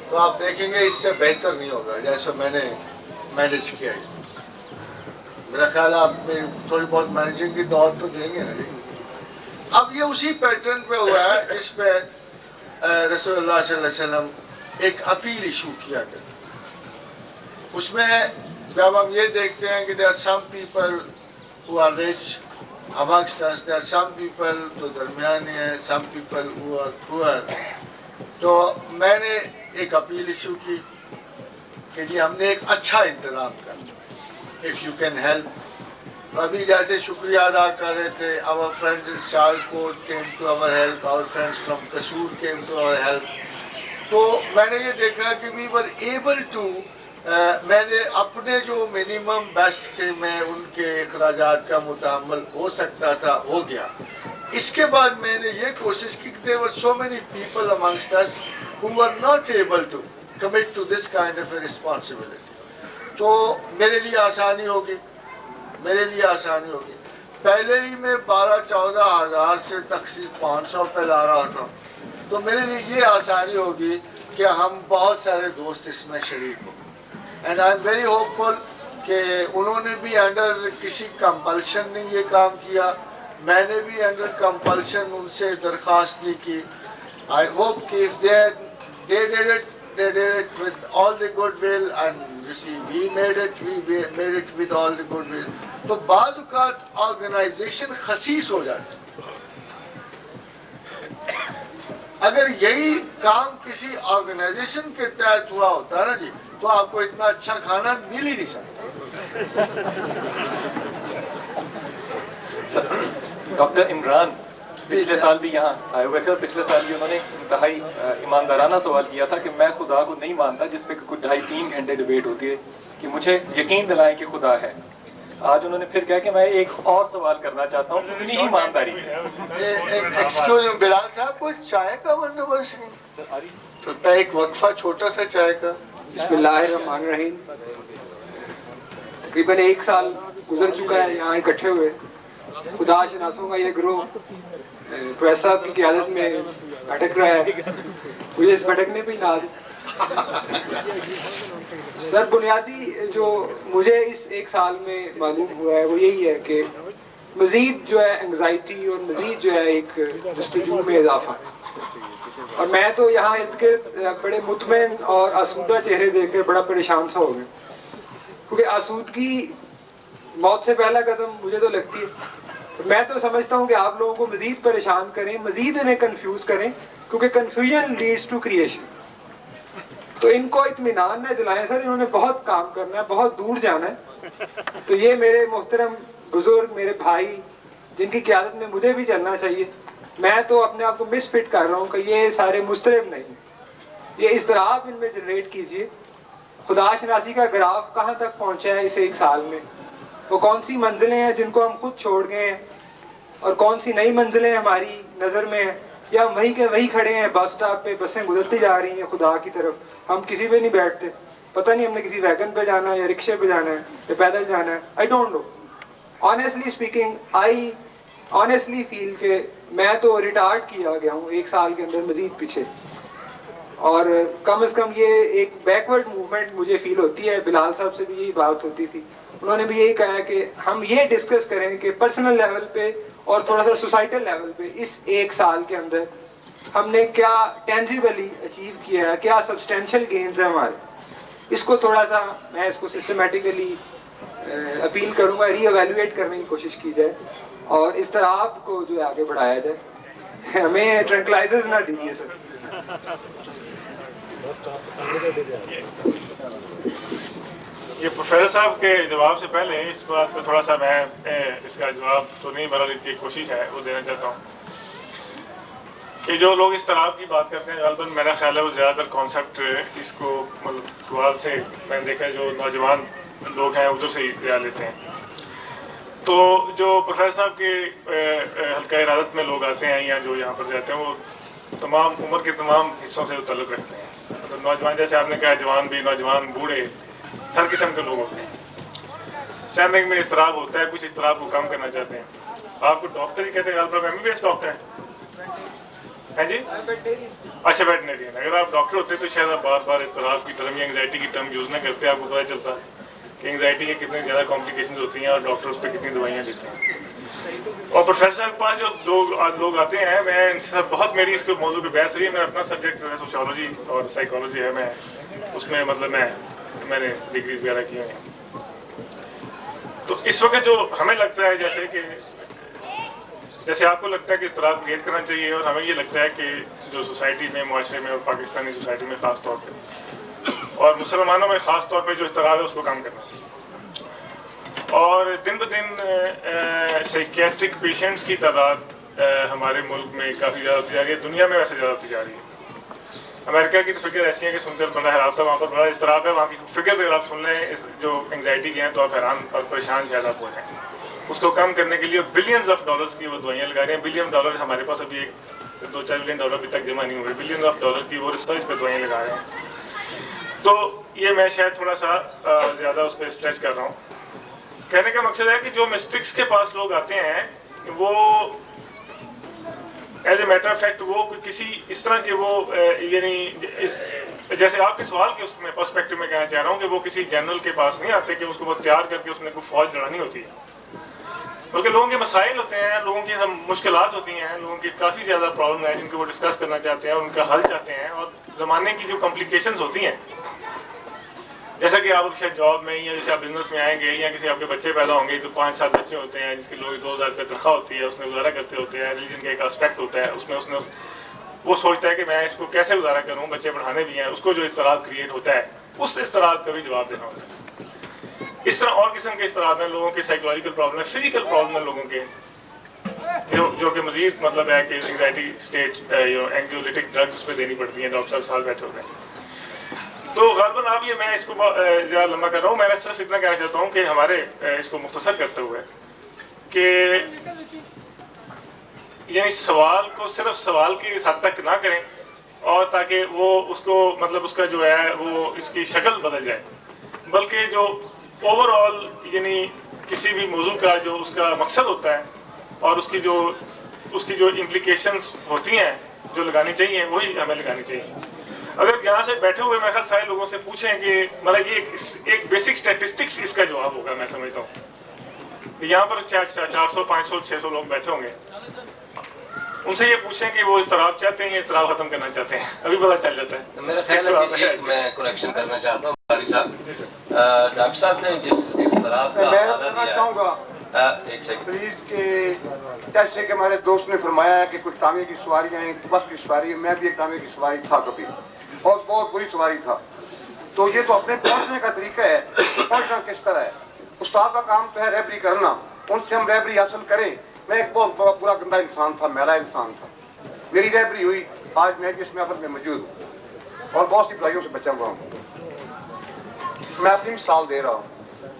تو آپ دیکھیں گے اس سے بہتر نہیں ہوگا جیسا میں نے مینیج کیا ہے۔ میرا خیال ہے آپ میں تھوڑی بہت مینیجنگ کی دعوت تو دیں گے نا۔ اب یہ اسی پیٹرن پہ ہوا ہے جس پہ رسول اللہ صلی اللہ علیہ وسلم ایک اپیل ایشو کیا کرتے. اس میں جب ہم یہ دیکھتے ہیں کہ there are some people who are rich amongst us, there are some people جو درمیانے ہیں, some people who are poor. تو میں نے ایک اپیل ایشو کی کہ جی ہم نے ایک اچھا انتظام کرنا, if you can help. ابھی جیسے شکریہ ادا کر رہے تھے, our friends in Sialkot came to our help, our friends from Kasur came to our help. تو میں نے یہ دیکھا کہ we were able to میں نے اپنے جو منیمم بیسٹ تھے میں ان کے اخراجات کا متحمل ہو سکتا تھا, ہو گیا. اس کے بعد میں نے یہ کوشش کی کہ there were so many people amongst us who were not able to commit to this kind of a responsibility. تو میرے لیے آسانی ہوگی, میرے لیے آسانی ہوگی. پہلے ہی میں 12-14 ہزار سے تخصیص 500 پہ لا رہا تھا, تو میرے لیے یہ آسانی ہوگی کہ ہم بہت سارے دوست اس میں شریک ہوں. اینڈ آئی ایم ویری ہوپ فل کہ انہوں نے بھی انڈر کسی کمپلشن نہیں یہ کام کیا, میں نے بھی انڈر کمپلشن ان سے درخواست نہیں کی. آئی ہوپ کہ if they did it with all the goodwill, and you see we made it with all the goodwill. تو بعض اوقات آرگنائزیشن خسیس ہو جاتی. اگر یہی کام کسی آرگنائزیشن کے تحت ہوا ہوتا نا جی, تو آپ کو اتنا اچھا کھانا مل ہی نہیں سکتا.
ڈاکٹر عمران پچھلے سال بھی یہاں آئے ہوئے تھے, اور پچھلے سال بھی انہوں نے انتہائی ایماندارانہ سوال کیا تھا کہ میں خدا کو نہیں مانتا, جس پہ کچھ 2.5-3 گھنٹے ڈیبیٹ ہوتی ہے کہ مجھے یقین دلائیں کہ خدا ہے. آج انہوں نے پھر کہا کہ میں ایک اور سوال کرنا چاہتا ہوں اتنی ہی ایمانداری سے.
ایکسکیوز بلال صاحب, کوئی چائے کا بندوبست نہیں؟ تو ایک وقفہ چھوٹا سا چائے کا.
بسم اللہ الرحمن الرحیم. تقریباً 1 سال گزر چکا ہے یہاں اکٹھے ہوئے. خدا شناسوں کا یہ گروہ پروفیسر صاحب کی قیادت میں بھٹک رہا ہے. مجھے اس بھٹکنے پہ ہی نہ دیں. سر بنیادی جو مجھے اس 1 سال میں معلوم ہوا ہے وہ یہی ہے کہ مزید جو ہے انگزائٹی اور مزید جو ہے ایک جستجو میں اضافہ. اور میں تو یہاں ارد گرد بڑے مطمئن اور آسودہ چہرے دیکھ کر بڑا پریشان سا ہو گیا, کیونکہ آسودگی موت سے پہلا قدم مجھے تو لگتی ہے. میں تو سمجھتا ہوں کہ آپ لوگوں کو مزید پریشان کریں, مزید انہیں کنفیوز کریں, کیونکہ کنفیوژن لیڈز ٹو کریشن. تو ان کو اطمینان نہ دلائیں سر, انہوں نے بہت کام کرنا ہے, بہت دور جانا ہے. تو یہ میرے محترم بزرگ, میرے بھائی جن کی قیادت میں مجھے بھی چلنا چاہیے, میں تو اپنے آپ کو مس فٹ کر رہا ہوں کہ یہ سارے مضطرب نہیں, یہ اضطراب ان میں جنریٹ کیجئے. خدا شناسی کا گراف کہاں تک پہنچا ہے اس 1 سال میں, وہ کون سی منزلیں ہیں جن کو ہم خود چھوڑ گئے ہیں, اور کون سی نئی منزلیں ہماری نظر میں ہیں, یا ہم وہیں کے وہیں کھڑے ہیں بس اسٹاپ پہ, بسیں گزرتی جا رہی ہیں خدا کی طرف, ہم کسی پہ نہیں بیٹھتے, پتہ نہیں ہم نے کسی ویگن پہ جانا ہے یا رکشے پہ جانا ہے یا پیدل جانا ہے. I don't know. Honestly speaking I honestly feel کہ میں تو ریٹارڈ کیا گیا ہوں 1 سال کے اندر مزید پیچھے. اور کم از کم یہ ایک بیکورڈ موومنٹ مجھے فیل ہوتی ہے. بلال صاحب سے بھی یہی بات ہوتی تھی, انہوں نے بھی یہی کہا کہ ہم یہ ڈسکس کریں کہ پرسنل لیول پہ اور تھوڑا سا سوسائٹل لیول پہ اس 1 سال کے اندر ہم نے کیا ٹینجیبلی اچیو کیا ہے, کیا سبسٹینشیل گینز ہیں ہمارے. اس کو تھوڑا سا میں اس کو سسٹمیٹیکلی اپیل کروں گا, ری ایویلویٹ کرنے کی کوشش کی جائے اور اضطراب کو جو ہے آگے بڑھایا جائے. ہمیں ٹرنکلائزرز نہ دیجیے سر.
یہ پروفیسر صاحب کے جواب سے پہلے اس بات پہ تھوڑا سا میں اس کا جواب تو نہیں بھرنے کی کوشش ہے وہ دینا چاہتا ہوں کہ جو لوگ اس طرح کی بات کرتے ہیں غالباً میرا خیال ہے وہ زیادہ تر کانسیپٹ اس کو مطلب سوال سے میں نے دیکھا جو نوجوان لوگ ہیں ادھر سے ہی لیا لیتے ہیں. تو جو پروفیسر صاحب کے حلقہ ارادت میں لوگ آتے ہیں یا جو یہاں پر جاتے ہیں وہ تمام عمر کے تمام حصوں سے تعلق رکھتے ہیں. تو نوجوان جیسے آپ نے کہا جوان بھی, نوجوان بوڑھے, ہر قسم کے لوگ ہوتے ہیں. چاندنگ میں اضطراب ہوتا ہے, کچھ اضطراب کو کم کرنا چاہتے ہیں. آپ کو ڈاکٹر ہی کہتے ہیں غالباً MBBS ڈاکٹر ہیں جی, اچھا ویٹنرین. اگر آپ ڈاکٹر ہوتے تو شاید آپ بار بار اضطراب کی ٹرم یا انگزائٹی کی ٹرم یوز نہ کرتے, آپ کو پتہ چلتا کہ انگزائٹی کے کتنے زیادہ کمپلیکیشنز ہوتی ہیں اور ڈاکٹر اس پہ کتنی دوائیاں دیتے ہیں. اور پروفیسر صاحب کے پاس جو لوگ آتے ہیں، میں ان سے بہت میری اس کے موضوع پہ بحث ہوئی ہے. میرا اپنا سبجیکٹ جو ہے سوشیولوجی اور سائیکالوجی ہے، میں اس میں مطلب میں نے ڈگریز وغیرہ کی ہیں. تو اس وقت جو ہمیں لگتا ہے جیسے آپ کو لگتا ہے کہ اضطراب کریٹ کرنا چاہیے، اور ہمیں یہ لگتا ہے کہ جو سوسائٹی میں، معاشرے میں اور پاکستانی سوسائٹی میں خاص طور پہ اور مسلمانوں میں خاص طور پہ جو اضطراب ہے اس کو کم کرنا چاہیے. اور دن بدن سائیکیٹرک پیشنٹس کی تعداد ہمارے ملک میں کافی زیادہ ہوتی جا رہی ہے، دنیا میں ویسے زیادہ ہوتی جا رہی ہے. امریکہ کی تو فگر ایسی ہے کہ سن کر بڑا حیران ہوتا ہے، وہاں پر بڑا اضطراب ہے. وہاں کی فگر اگر آپ سن لیں جو انگزائٹی کی ہیں تو آپ حیران اور پریشان شاید آپ ہو جائیں. اس کو کم کرنے کے لیے بلینز آف ڈالرز کی وہ دوائیاں لگا رہے ہیں. $1 بلین ہمارے پاس ابھی 2-4 بلین ابھی تک جمع نہیں ہوئے. $1 بلین کی وہ ریسرچ پہ دوائیاں لگا رہے ہیں. تو یہ میں شاید تھوڑا سا زیادہ اس پہ اسٹریچ کر رہا ہوں. کہنے کا مقصد ہے کہ جو مسٹکس کے پاس لوگ آتے ہیں وہ as a matter of fact وہ کسی اس طرح کے وہ یعنی جیسے آپ کے سوال کے اس میں پرسپیکٹو میں کہنا چاہ رہا ہوں کہ وہ کسی جنرل کے پاس نہیں آتے کہ اس کو وہ تیار کر کے اس نے کوئی فوج لڑانی ہوتی ہے، بلکہ لوگوں کے مسائل ہوتے ہیں، لوگوں کی مشکلات ہوتی ہیں، لوگوں کی کافی زیادہ پرابلم ہیں جن کو وہ ڈسکس کرنا چاہتے ہیں اور ان کا حل چاہتے ہیں. اور زمانے کی جو کمپلیکیشنز ہوتی ہیں، جیسا کہ آپ شاید جاب میں یا جیسے آپ بزنس میں آئیں گے یا کسی آپ کے بچے پیدا ہوں گے تو 5-7 بچے ہوتے ہیں جس کے لوگ 2,000 روپے تنخواہ ہوتی ہے، اس میں گزارا کرتے ہوتے ہیں. ریلیجن کا ایک اسپیکٹ ہوتا ہے، اس میں وہ سوچتا ہے کہ میں اس کو کیسے گزارا کروں، بچے پڑھانے بھی ہیں. اس کو جو اضطراب کریٹ ہوتا ہے اس اضطراب کا بھی جواب دینا ہوتا ہے. اس طرح اور قسم کے اضطراب ہیں، لوگوں کے سائیکولوجیکل پرابلم ہے، فزیکل پرابلم ہے لوگوں کے جو کہ مزید مطلب ہے کہ انگزائٹی اسٹیج اینگزیولیٹک ڈرگس اس پہ دینی پڑتی ہیں. ڈاکٹر صاحب ساتھ بیٹھے ہوتے ہیں. تو غالباً اب یہ میں اس کو زیادہ لمبا کر رہا ہوں. میں صرف اتنا کہنا چاہتا ہوں کہ ہمارے اس کو مختصر کرتے ہوئے کہ یعنی سوال کو صرف سوال کی اس حد تک نہ کریں، اور تاکہ وہ اس کو مطلب اس کا جو ہے وہ اس کی شکل بدل جائے، بلکہ جو اوور آل یعنی کسی بھی موضوع کا جو اس کا مقصد ہوتا ہے اور اس کی جو امپلیکیشنز ہوتی ہیں جو لگانی چاہیے وہی ہمیں لگانی چاہیے. اگر یہاں سے بیٹھے ہوئے میں سارے لوگوں سے پوچھیں کہ مطلب یہ ایک بیسک اسٹیٹسٹکس اس کا جواب ہوگا، میں سمجھتا ہوں یہاں پر 400 500 600 لوگ بیٹھے ہوں گے، ان سے یہ پوچھیں کہ وہ اضطراب چاہتے ہیں یا اضطراب ختم کرنا چاہتے ہیں، ابھی پتہ چل جاتا ہے.
میرا خیال ہے کہ میں کریکشن کرنا چاہتا ہوں بخاری صاحب. ڈاکٹر صاحب نے جس اضطراب کا حوالہ دیا
چاہوں گا
ایک سیکنڈ
پلیز کہ جیسے کہ ہمارے دوست نے فرمایا ہے کہ کچھ ٹانگے کی سواریاں ہیں، بس کی سواری ہے. میں بھی ایک ٹانگے کی سواری تھا کبھی، اور بہت بری سواری تھا. تو یہ تو اپنے پہنچنے کا طریقہ ہے، پہنچنا کس طرح ہے. استاد کا کام تو ہے ریبری کرنا، ان سے ہم ریبری حاصل کریں. میں ایک بہت بڑا برا گندا انسان تھا، میلا انسان تھا. میری ریبری ہوئی، آج میں جس محفل میں موجود ہوں اور بہت سی برائیوں سے بچا ہوا ہوں. میں اپنی مثال دے رہا ہوں،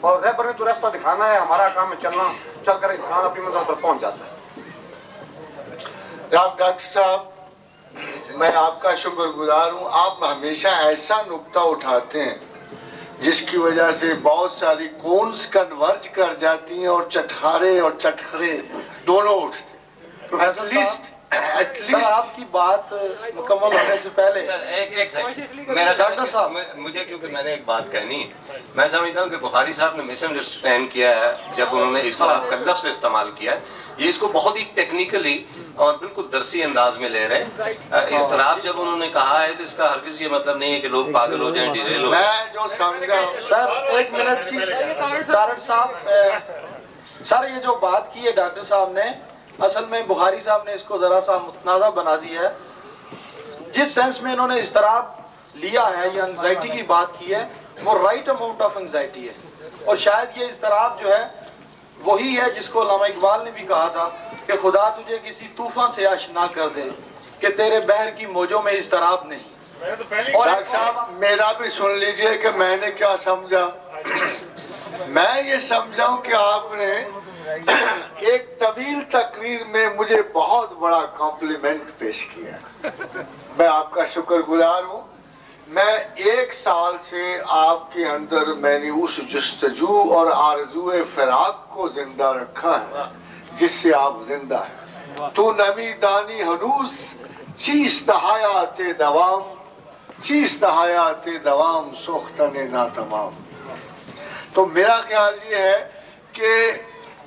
اور ریبر نے تو راستہ دکھانا ہے، ہمارا کام ہے چلنا. چل کر انسان اپنی منزل پر پہنچ جاتا ہے.
ڈاکٹر صاحب میں آپ کا شکر گزار ہوں. آپ ہمیشہ ایسا نکتہ اٹھاتے ہیں جس کی وجہ سے بہت ساری کونس کنورج کر جاتی ہیں اور چٹخارے اور چٹخرے دونوں اٹھتے.
سر آپ کی بات مکمل ہونے سے پہلے
سر ایک سیکنڈ میرا ڈاکٹر صاحب مجھے کیونکہ میں نے ایک بات کہنی ہے. میں سمجھتا ہوں کہ بخاری صاحب نے مس انڈرسٹینڈ کیا ہے جب انہوں نے اضطراب کا لفظ استعمال کیا ہے. یہ اس کو بہت ہی ٹیکنیکلی اور بالکل درسی انداز میں لے رہے ہیں. اضطراب جب انہوں نے کہا ہے تو اس کا ہرگز یہ مطلب نہیں ہے کہ لوگ پاگل ہو جائیں، ڈیریل ہو جائیں.
میں جو سمجھا
سر ایک منٹ جی ڈاکٹر صاحب، سر یہ جو بات کی ہے ڈاکٹر صاحب نے، اصل میں بخاری صاحب نے اس کو ذرا سا متنازع بنا دیا ہے. جس سینس میں انہوں نے اضطراب لیا ہے یا انگزائٹی کی بات کی ہے وہ رائٹ اماؤنٹ آف انگزائٹی ہے. اور شاید یہ اضطراب جو ہے وہی ہے جس کو علامہ اقبال نے بھی کہا تھا کہ خدا تجھے کسی طوفان سے آشنا کر دے کہ تیرے بحر کی موجوں میں اضطراب نہیں.
اور ڈاکٹر صاحب میرا بھی سن لیجئے کہ میں نے کیا سمجھا. میں یہ سمجھا ہوں کہ آپ نے ایک طویل تقریر میں مجھے بہت بڑا کمپلیمنٹ پیش کیا. میں آپ کا شکر گزار ہوں. میں 1 سال سے آپ کے اندر میں نے اس جستجو اور آرزو فراق کو زندہ رکھا ہے جس سے آپ زندہ ہیں. تو نمی دانی ہنوز چیست حیات دوام، چیست حیات دوام سوختن ناتمام. تو میرا خیال یہ ہے کہ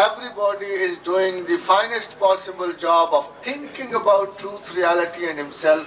everybody is doing the finest possible job of thinking about truth, reality and himself।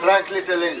frankly telling,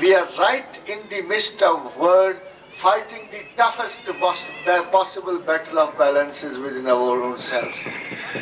We are right in the midst of world fighting the toughest possible battle of balances within our own selves।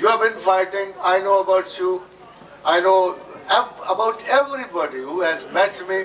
You have been fighting, I know about you, I know about everybody who has met me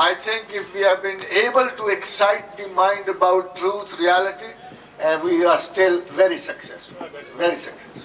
I think if we have been able to excite the mind about truth, reality, we are still very successful, very successful।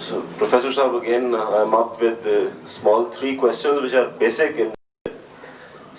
So, Professor Saab, again, I'm up with small 3 questions which are basic in।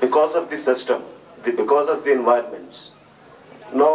because of the system, because of the environments। Now,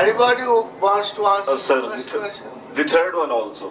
Anybody who wants to answer
Sir, the third one also।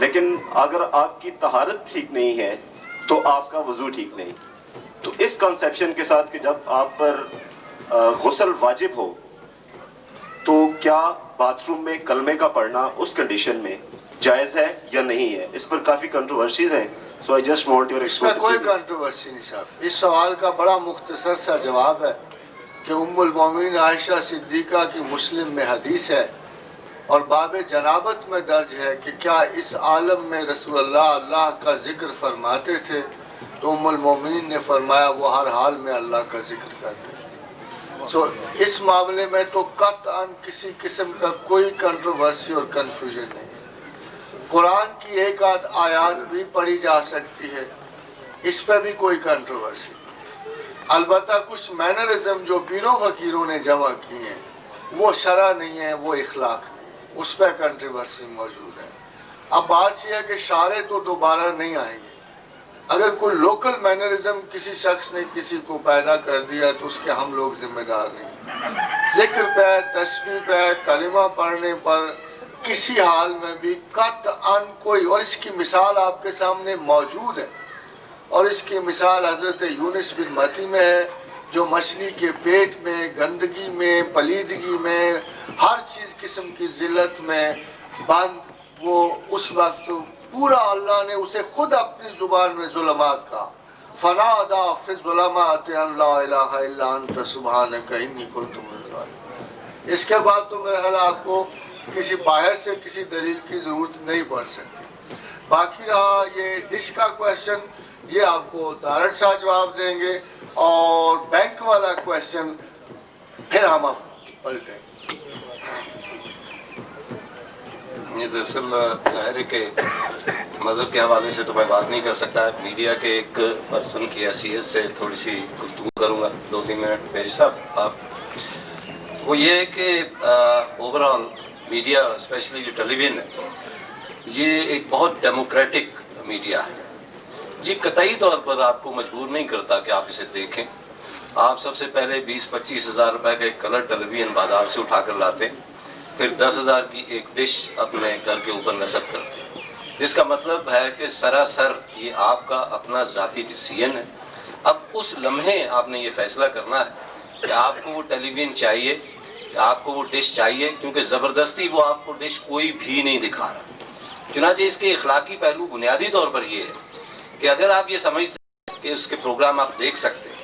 لیکن اگر آپ کی طہارت ٹھیک نہیں ہے تو آپ کا وضو ٹھیک نہیں. تو اس کنسیپشن کے ساتھ کہ جب آپ پر غسل واجب ہو تو کیا باتھ روم میں کلمے کا پڑھنا اس کنڈیشن میں جائز ہے یا نہیں ہے, اس پر کافی کنٹروورسیز ہیں. سو آئی جسٹ وانٹ یور
اس میں کوئی کنٹروورسی نہیں صاحب. اس سوال کا بڑا مختصر سا جواب ہے کہ ام المومنین عائشہ صدیقہ کی مسلم میں حدیث ہے اور باب جنابت میں درج ہے کہ کیا اس عالم میں رسول اللہ کا ذکر فرماتے تھے, تو ام المومنین نے فرمایا وہ ہر حال میں اللہ کا ذکر کرتے تھے. سو اس معاملے میں تو قطعاً کسی قسم کا کوئی کنٹروورسی اور کنفیوژن نہیں. قرآن کی ایک آدھ آیات بھی پڑھی جا سکتی ہے, اس پہ بھی کوئی کنٹروورسی. البتہ کچھ مینرزم جو پیروں فقیروں نے جمع کی ہیں وہ شرع نہیں ہے, وہ اخلاق ہے, اس پہ کنٹروورسی موجود ہے. اب بات یہ ہے کہ شارع تو دوبارہ نہیں آئیں گے. اگر کوئی لوکل مینرزم کسی شخص نے کسی کو پیدا کر دیا تو اس کے ہم لوگ ذمہ دار نہیں. ذکر پہ, تسبیح پہ, کلمہ پڑھنے پر کسی حال میں بھی قطعاً کوئی, اور اس کی مثال آپ کے سامنے موجود ہے, اور اس کی مثال حضرت یونس بن متی میں ہے جو مچھلی کے پیٹ میں, گندگی میں, پلیدگی میں, ہر چیز قسم کی ذلت میں بند, وہ اس وقت پورا اللہ نے اسے خود اپنی زبان میں ظلمات کہا, فنادا فی الظلمات ان لا الہ الا انت سبحانک انی کنت من الظالمین. اس کے بعد تو میرا خیال آپ کو کسی باہر سے کسی دلیل کی ضرورت نہیں پڑ سکتی. باقی رہا یہ ڈش کا کویشچن, یہ آپ کو دارٹ صاحب جواب دیں گے, اور بینک والا کویشچن پھر ہم پلٹیں.
یہ دراصل ظاہر ہے کہ مذہب کے حوالے سے تو میں بات نہیں کر سکتا. میڈیا کے ایک پرسن کی حیثیت سے تھوڑی سی گفتگو کروں گا 2-3 منٹ. پیش صاحب آپ, وہ یہ ہے کہ اوور آل میڈیا اسپیشلی جو ٹیلی ویژن ہے یہ ایک بہت ڈیموکریٹک میڈیا ہے. یہ قطعی طور پر آپ کو مجبور نہیں کرتا کہ آپ اسے دیکھیں. آپ سب سے پہلے 20-25 ہزار روپے کا ایک کلر ٹیلی ویژن بازار سے اٹھا کر لاتے, پھر 10,000 کی ایک ڈش اپنے گھر کے اوپر نصب کرتے, جس کا مطلب ہے کہ سراسر یہ آپ کا اپنا ذاتی ڈیسیژن ہے. اب اس لمحے آپ نے یہ فیصلہ کرنا ہے کہ آپ کو وہ ٹیلی ویژن چاہیے, آپ کو وہ ڈش چاہیے, کیونکہ زبردستی وہ آپ کو ڈش کوئی بھی نہیں دکھا رہا. چنانچہ اس کے اخلاقی پہلو بنیادی طور پر یہ ہے کہ اگر آپ یہ سمجھتے ہیں کہ اس کے پروگرام آپ دیکھ سکتے ہیں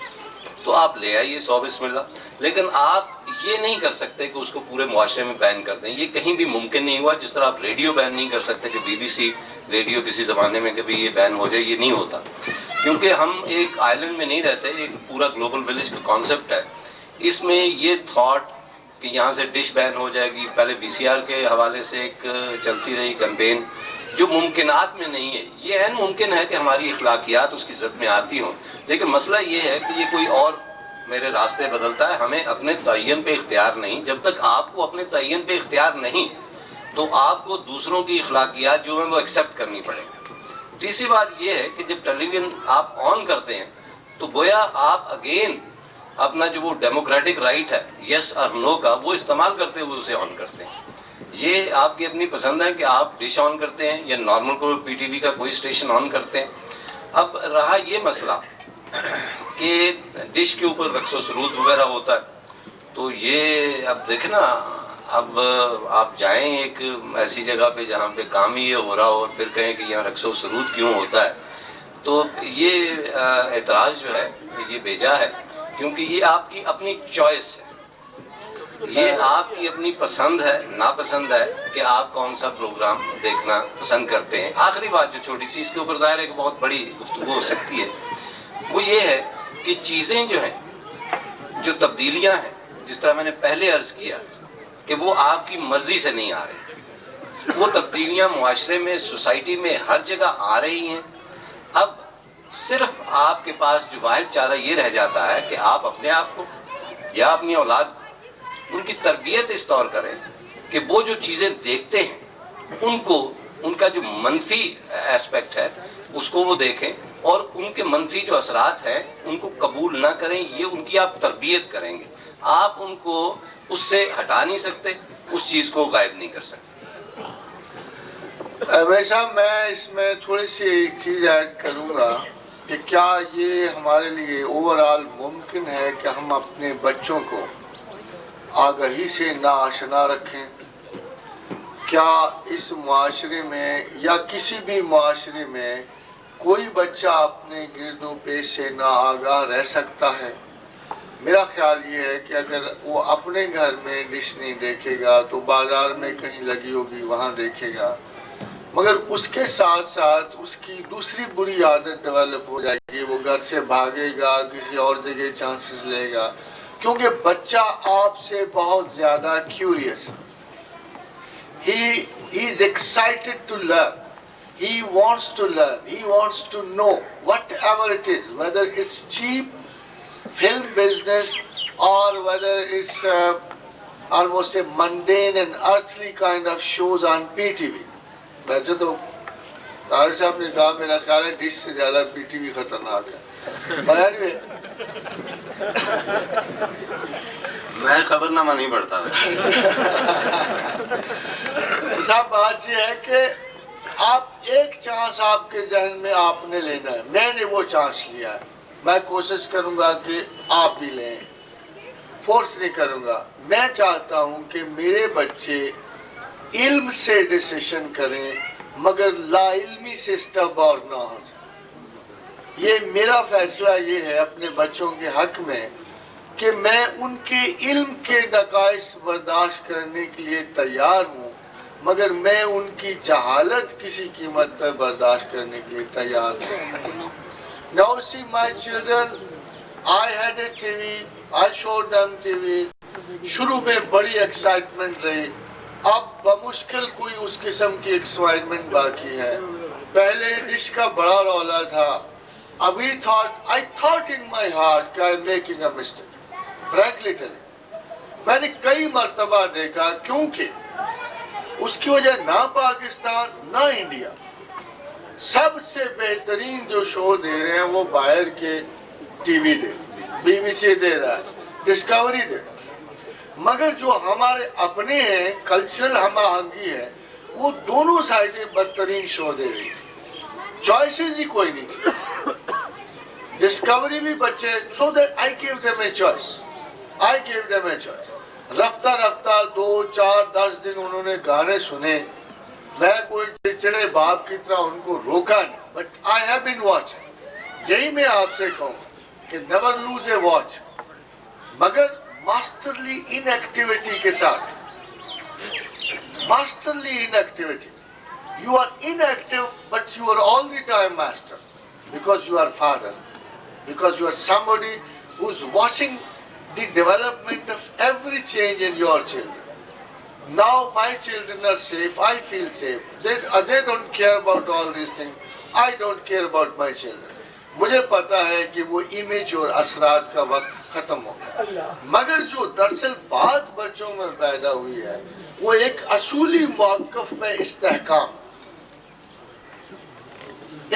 تو آپ لے آئیے 100 بسم اللہ, لیکن آپ یہ نہیں کر سکتے کہ اس کو پورے معاشرے میں بین کر دیں. یہ کہیں بھی ممکن نہیں ہوا. جس طرح آپ ریڈیو بین نہیں کر سکتے کہ BBC ریڈیو کسی زمانے میں کبھی یہ بین ہو جائے, یہ نہیں ہوتا, کیونکہ ہم ایک آئی لینڈ میں نہیں رہتے, ایک پورا گلوبل ولیج کا کانسیپٹ ہے. اس میں یہ تھاٹ کہ یہاں سے ڈش بین ہو جائے گی, پہلے VCR کے حوالے سے ایک چلتی رہی کیمپین, جو ممکنات میں نہیں ہے. یہ عین ممکن ہے کہ ہماری اخلاقیات اس کی زد میں آتی ہوں, لیکن مسئلہ یہ ہے کہ یہ کوئی اور میرے راستے بدلتا ہے. ہمیں اپنے تعین پہ اختیار نہیں. جب تک آپ کو اپنے تعین پہ اختیار نہیں تو آپ کو دوسروں کی اخلاقیات جو ہیں وہ ایکسیپٹ کرنی پڑے گی. تیسری بات یہ ہے کہ جب ٹیلی ویژن آپ آن کرتے ہیں تو گویا آپ اگین اپنا جو وہ ڈیموکریٹک رائٹ ہے یس اور نو کا, وہ استعمال کرتے ہوئے اسے آن کرتے ہیں. یہ آپ کی اپنی پسند ہے کہ آپ ڈش آن کرتے ہیں یا نارمل کو PTV کا کوئی اسٹیشن آن کرتے ہیں. اب رہا یہ مسئلہ کہ ڈش کے اوپر رقص و سرود وغیرہ ہوتا ہے, تو یہ اب دیکھیں نا, اب آپ جائیں ایک ایسی جگہ پہ جہاں پہ کام ہی یہ ہو رہا ہو اور پھر کہیں کہ یہاں رقص و سرود کیوں ہوتا ہے, تو یہ اعتراض جو ہے یہ بیجا ہے, کیونکہ یہ آپ کی اپنی چوائس ہے, یہ آپ کی اپنی پسند ہے, ناپسند ہے کہ آپ کون سا پروگرام دیکھنا پسند کرتے ہیں. آخری بات جو چھوٹی سی, اس کے اوپر ظاہر ہے کہ بہت بڑی گفتگو ہو سکتی ہے, وہ یہ ہے کہ چیزیں جو ہیں, جو تبدیلیاں ہیں, جس طرح میں نے پہلے عرض کیا کہ وہ آپ کی مرضی سے نہیں آ رہی, وہ تبدیلیاں معاشرے میں, سوسائٹی میں ہر جگہ آ رہی ہیں. اب صرف آپ کے پاس جو واحد چارہ یہ رہ جاتا ہے کہ آپ اپنے آپ کو یا اپنی اولاد ان کی تربیت اس طور کریں کہ وہ جو چیزیں دیکھتے ہیں ان کو, ان کا جو منفی ایسپیکٹ ہے اس کو وہ دیکھیں, اور ان کے منفی جو اثرات ہیں ان کو قبول نہ کریں. یہ ان کی آپ تربیت کریں گے, آپ ان کو اس سے ہٹا نہیں سکتے, اس چیز کو غائب نہیں کر سکتے.
ہمیشہ میں اس میں تھوڑی سی ایک چیز ایڈ کروں گا کہ کیا یہ ہمارے لیے اوور آل ممکن ہے کہ ہم اپنے بچوں کو آگہی سے ناآشنا رکھیں؟ کیا اس معاشرے میں یا کسی بھی معاشرے میں کوئی بچہ اپنے گرد و پیش سے ناآگاہ رہ سکتا ہے؟ میرا خیال یہ ہے کہ اگر وہ اپنے گھر میں ڈش نہیں دیکھے گا تو بازار میں کہیں لگی ہوگی وہاں دیکھے گا، مگر اس کے ساتھ ساتھ اس کی دوسری بری عادت ڈیولپ ہو جائے گی، وہ گھر سے بھاگے گا، کسی اور جگہ چانسز لے گا، کیونکہ بچہ آپ سے بہت زیادہ curious, he is excited to learn, he wants to learn, he wants to know whatever it is, whether it's cheap film business or whether it's almost a mundane and earthly kind of shows on PTV. ویسے تو طاہر صاحب نے کہا میرا خیال ہے dish سے زیادہ PTV خطرناک ہے،
میں خبرنامہ نہیں پڑھتا۔
صاحب بات یہ ہے کہ آپ ایک چانس آپ کے ذہن میں آپ نے لینا ہے، میں نے وہ چانس لیا ہے، میں کوشش کروں گا کہ آپ بھی لیں، فورس نہیں کروں گا۔ میں چاہتا ہوں کہ میرے بچے علم سے ڈیسیشن کریں مگر لا علمی سے اسٹبار نہ ہو جائے۔ یہ میرا فیصلہ یہ ہے اپنے بچوں کے حق میں کہ میں ان کے علم کے نقائص برداشت کرنے کے لیے تیار ہوں، مگر میں ان کی جہالت کسی قیمت پر برداشت کرنے کے لیے تیار ہوں۔ Now see my children, I had a TV, I showed them TV. شروع میں بڑی ایکسائٹمنٹ رہی، اب بمشکل کوئی اس قسم کی ایکسائٹمنٹ باقی ہے۔ پہلے ڈش کا بڑا رولا تھا، ابھی I thought in my heart کہ I'm making a mistake. Frankly telling، میں نے کئی مرتبہ دیکھا، کیونکہ اس کی وجہ نہ پاکستان نہ انڈیا، سب سے بہترین جو شو دے رہے ہیں وہ باہر کے ٹی وی دے، BBC دے رہا ہے، ڈسکوری دے، مگر جو ہمارے اپنے ہیں کلچرل ہم آہنگی ہے وہ دونوں سائڈیں بدترین شو دے رہی تھی، چوائسز ہی کوئی نہیں تھی۔ ڈسکوری بھی بچے so that I gave them a choice. رفتہ رفتہ 2 4 10 دن انہوں نے گانے سنے، میں کوئی چڑچڑے باپ کی طرح ان کو روکا نہیں، but I have been watching۔ یہی میں آپ سے کہوں کہ never lose a watch، مگر ماسٹرلی ان ایکٹیویٹی کے ساتھ، ماسٹرلی ان activity. You are inactive but you are all the time master because you are father, because you are somebody who's watching the development of every change in your children. Now my children are safe, I feel safe. They don't care about all these things. I don't care about my children. مجھے پتا ہے کہ وہ image اور اثرات کا وقت ختم ہو گیا، مگر جو دراصل بات بچوں میں پیدا ہوئی ہے وہ ایک اصولی موقف میں استحکام،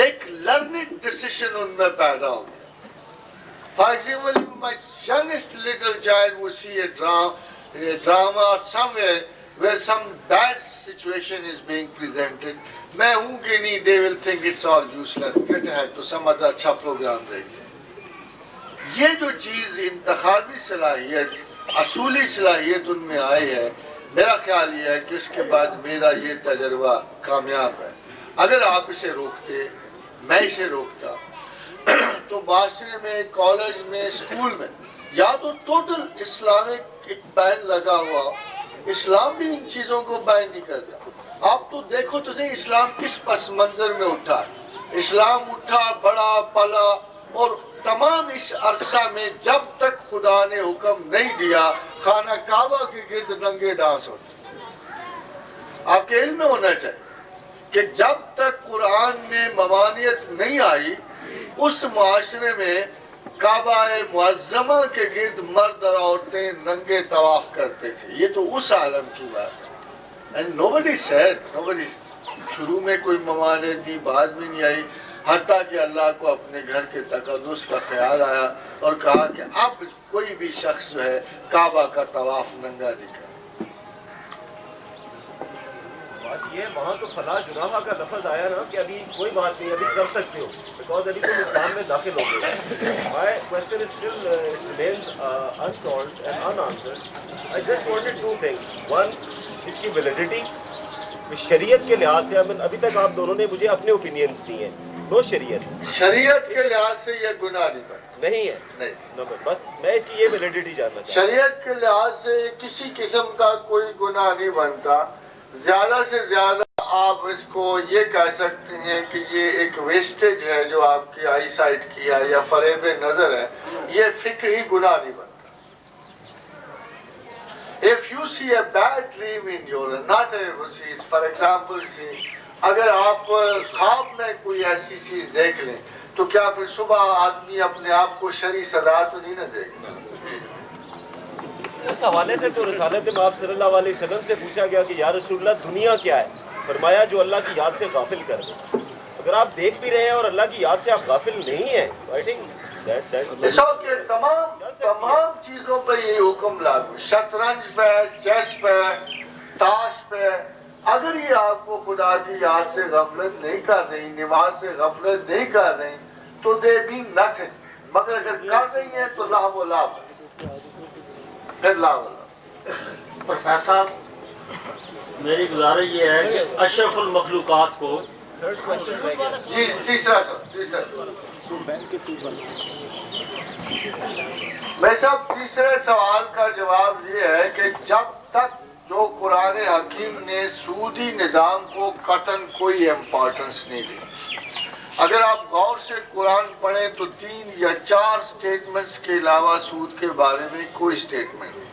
ایک لرننگ ڈیسیشن ان میں پیدا ہو گیا۔ For example, my youngest little child will see a drama or somewhere where some bad situation is being presented. میں ہوں کہ نہیں، they will think it's all useless, get ahead to some other اچھا programme دیکھتے ہیں۔ یہ جو چیز انتخابی صلاحیت، اصولی صلاحیت ان میں آئی ہے، میرا خیال یہ ہے کہ اس کے بعد میرا یہ تجربہ کامیاب ہے۔ اگر آپ اسے روکتے، میں اسے روکتا، تو معاشرے میں، کالج میں، اسکول میں یا تو ٹوٹل اسلامک ایک بین لگا ہوا، اسلام بھی ان چیزوں کو بین نہیں کرتا۔ آپ تو دیکھو تو صحیح اسلام کس پس منظر میں اٹھا، اسلام اٹھا، بڑا، پلا، اور تمام اس عرصہ میں جب تک خدا نے حکم نہیں دیا خانہ کعبہ کے گرد ننگے ڈانس ہوتے۔ آپ کے علم میں ہونا چاہیے کہ جب تک قرآن میں ممانعت نہیں آئی اس معاشرے میں کعبہ معظمہ کے گرد مرد اور عورتیں ننگے طواف کرتے تھے۔ یہ تو اس عالم کی بات ہے۔ And nobody said, شروع میں کوئی ممانعت دی، بعد میں نہیں آئی، حتیٰ کہ اللہ کو اپنے گھر کے تقدس کا خیال آیا اور کہا کہ اب کوئی بھی شخص جو ہے کعبہ کا طواف ننگا نہیں کرے۔
بات یہ وہاں تو فلاں جناح کا لفظ آیا نا کہ ابھی کوئی بات نہیں، ابھی کر سکتے ہو، بیکاز ابھی تم اسلام میں داخل ہو گئے. My question is still remains unsolved and unanswered. I just wanted to things. One, اس کی ویلیڈیٹی شریعت کے لحاظ سے. ابھی تک آپ دونوں نے مجھے اپنے اوپینینس دیے ہیں. نو
شریعت کے لحاظ سے یہ گناہ نہیں بنتا.
نہیں ہے. نہیں، بس میں اس کی یہ ویلیڈیٹی جاننا چاہتا ہوں.
شریعت کے لحاظ سے کسی قسم کا کوئی گناہ نہیں بنتا. زیادہ سے زیادہ آپ اس کو یہ کہہ سکتے ہیں کہ یہ ایک ویسٹیج ہے جو آپ کی آئی سائٹ کی ہے یا فریب نظر ہے. یہ فکری گناہ نہیں بنتا. If you see a bad dream in your, not a, for example, اگر آپ خواب میں کوئی ایسی چیز دیکھ لیں تو کیا پھر صبح آدمی اپنے آپ کو شرعی سزا تو نہیں نہ دے گا؟
اس حوالے سے تو رسالت مآب صلی اللہ علیہ وسلم سے پوچھا گیا کہ یا رسول اللہ دنیا کیا ہے؟ فرمایا جو اللہ کی یاد سے غافل کر دے. اگر آپ دیکھ بھی رہے ہیں اور اللہ کی یاد سے آپ غافل نہیں ہیں تو آئی تھنک
کہ تمام چیزوں پہ یہ حکم لاگو. شطرنج پہ، چیس پہ، تاش پہ، اگر یہ آپ کو خدا کی یاد سے غفلت نہیں کر رہی، نماز سے غفلت نہیں کر رہی تو دے بی نتھنگ. مگر اگر کر رہی ہیں تو لا و لا پھر لا و لا.
پروفیسر صاحب، میری گزارش یہ ہے کہ اشرف المخلوقات کو
جی تیسرا میں صاحب تیسرے سوال کا جواب یہ ہے کہ جب تک جو قرآن حکیم نے سودی نظام کو قطعاً کوئی امپورٹنس نہیں دی. اگر آپ غور سے قرآن پڑھیں تو 3 یا 4 سٹیٹمنٹس کے علاوہ سود کے بارے میں کوئی سٹیٹمنٹ نہیں،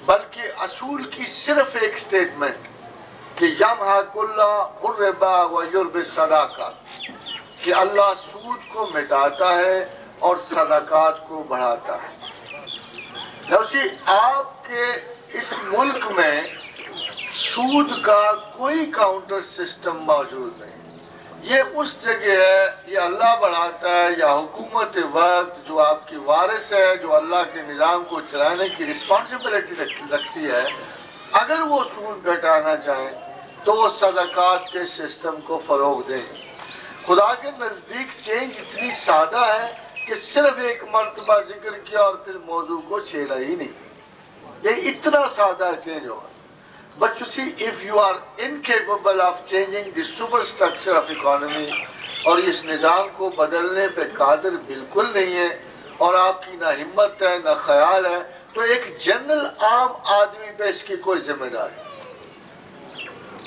بلکہ اصول کی صرف ایک سٹیٹمنٹ کہ یمحق اللہ الربا ویربی الصدقات، کہ اللہ سود کو مٹاتا ہے اور صدقات کو بڑھاتا ہے. آپ کے اس ملک میں سود کا کوئی کاؤنٹر سسٹم موجود نہیں. یہ اس جگہ ہے، یہ اللہ بڑھاتا ہے یا حکومت وقت جو آپ کی وارث ہے، جو اللہ کے نظام کو چلانے کی رسپانسبلٹی رکھتی ہے، اگر وہ سود گھٹانا چاہیں تو وہ صدقات کے سسٹم کو فروغ دیں. خدا کے نزدیک چینج اتنی سادہ ہے کہ صرف ایک مرتبہ ذکر کیا اور پھر موضوع کو چھیڑا ہی نہیں. یہ اتنا سادہ چینج ہوگا. But you see, if you are incapable of changing the superstructure of economy اور اس نظام کو بدلنے پہ قادر بالکل نہیں ہے اور آپ کی نہ ہمت ہے نہ خیال ہے، تو ایک جنرل عام آدمی پہ اس کی کوئی ذمہ داری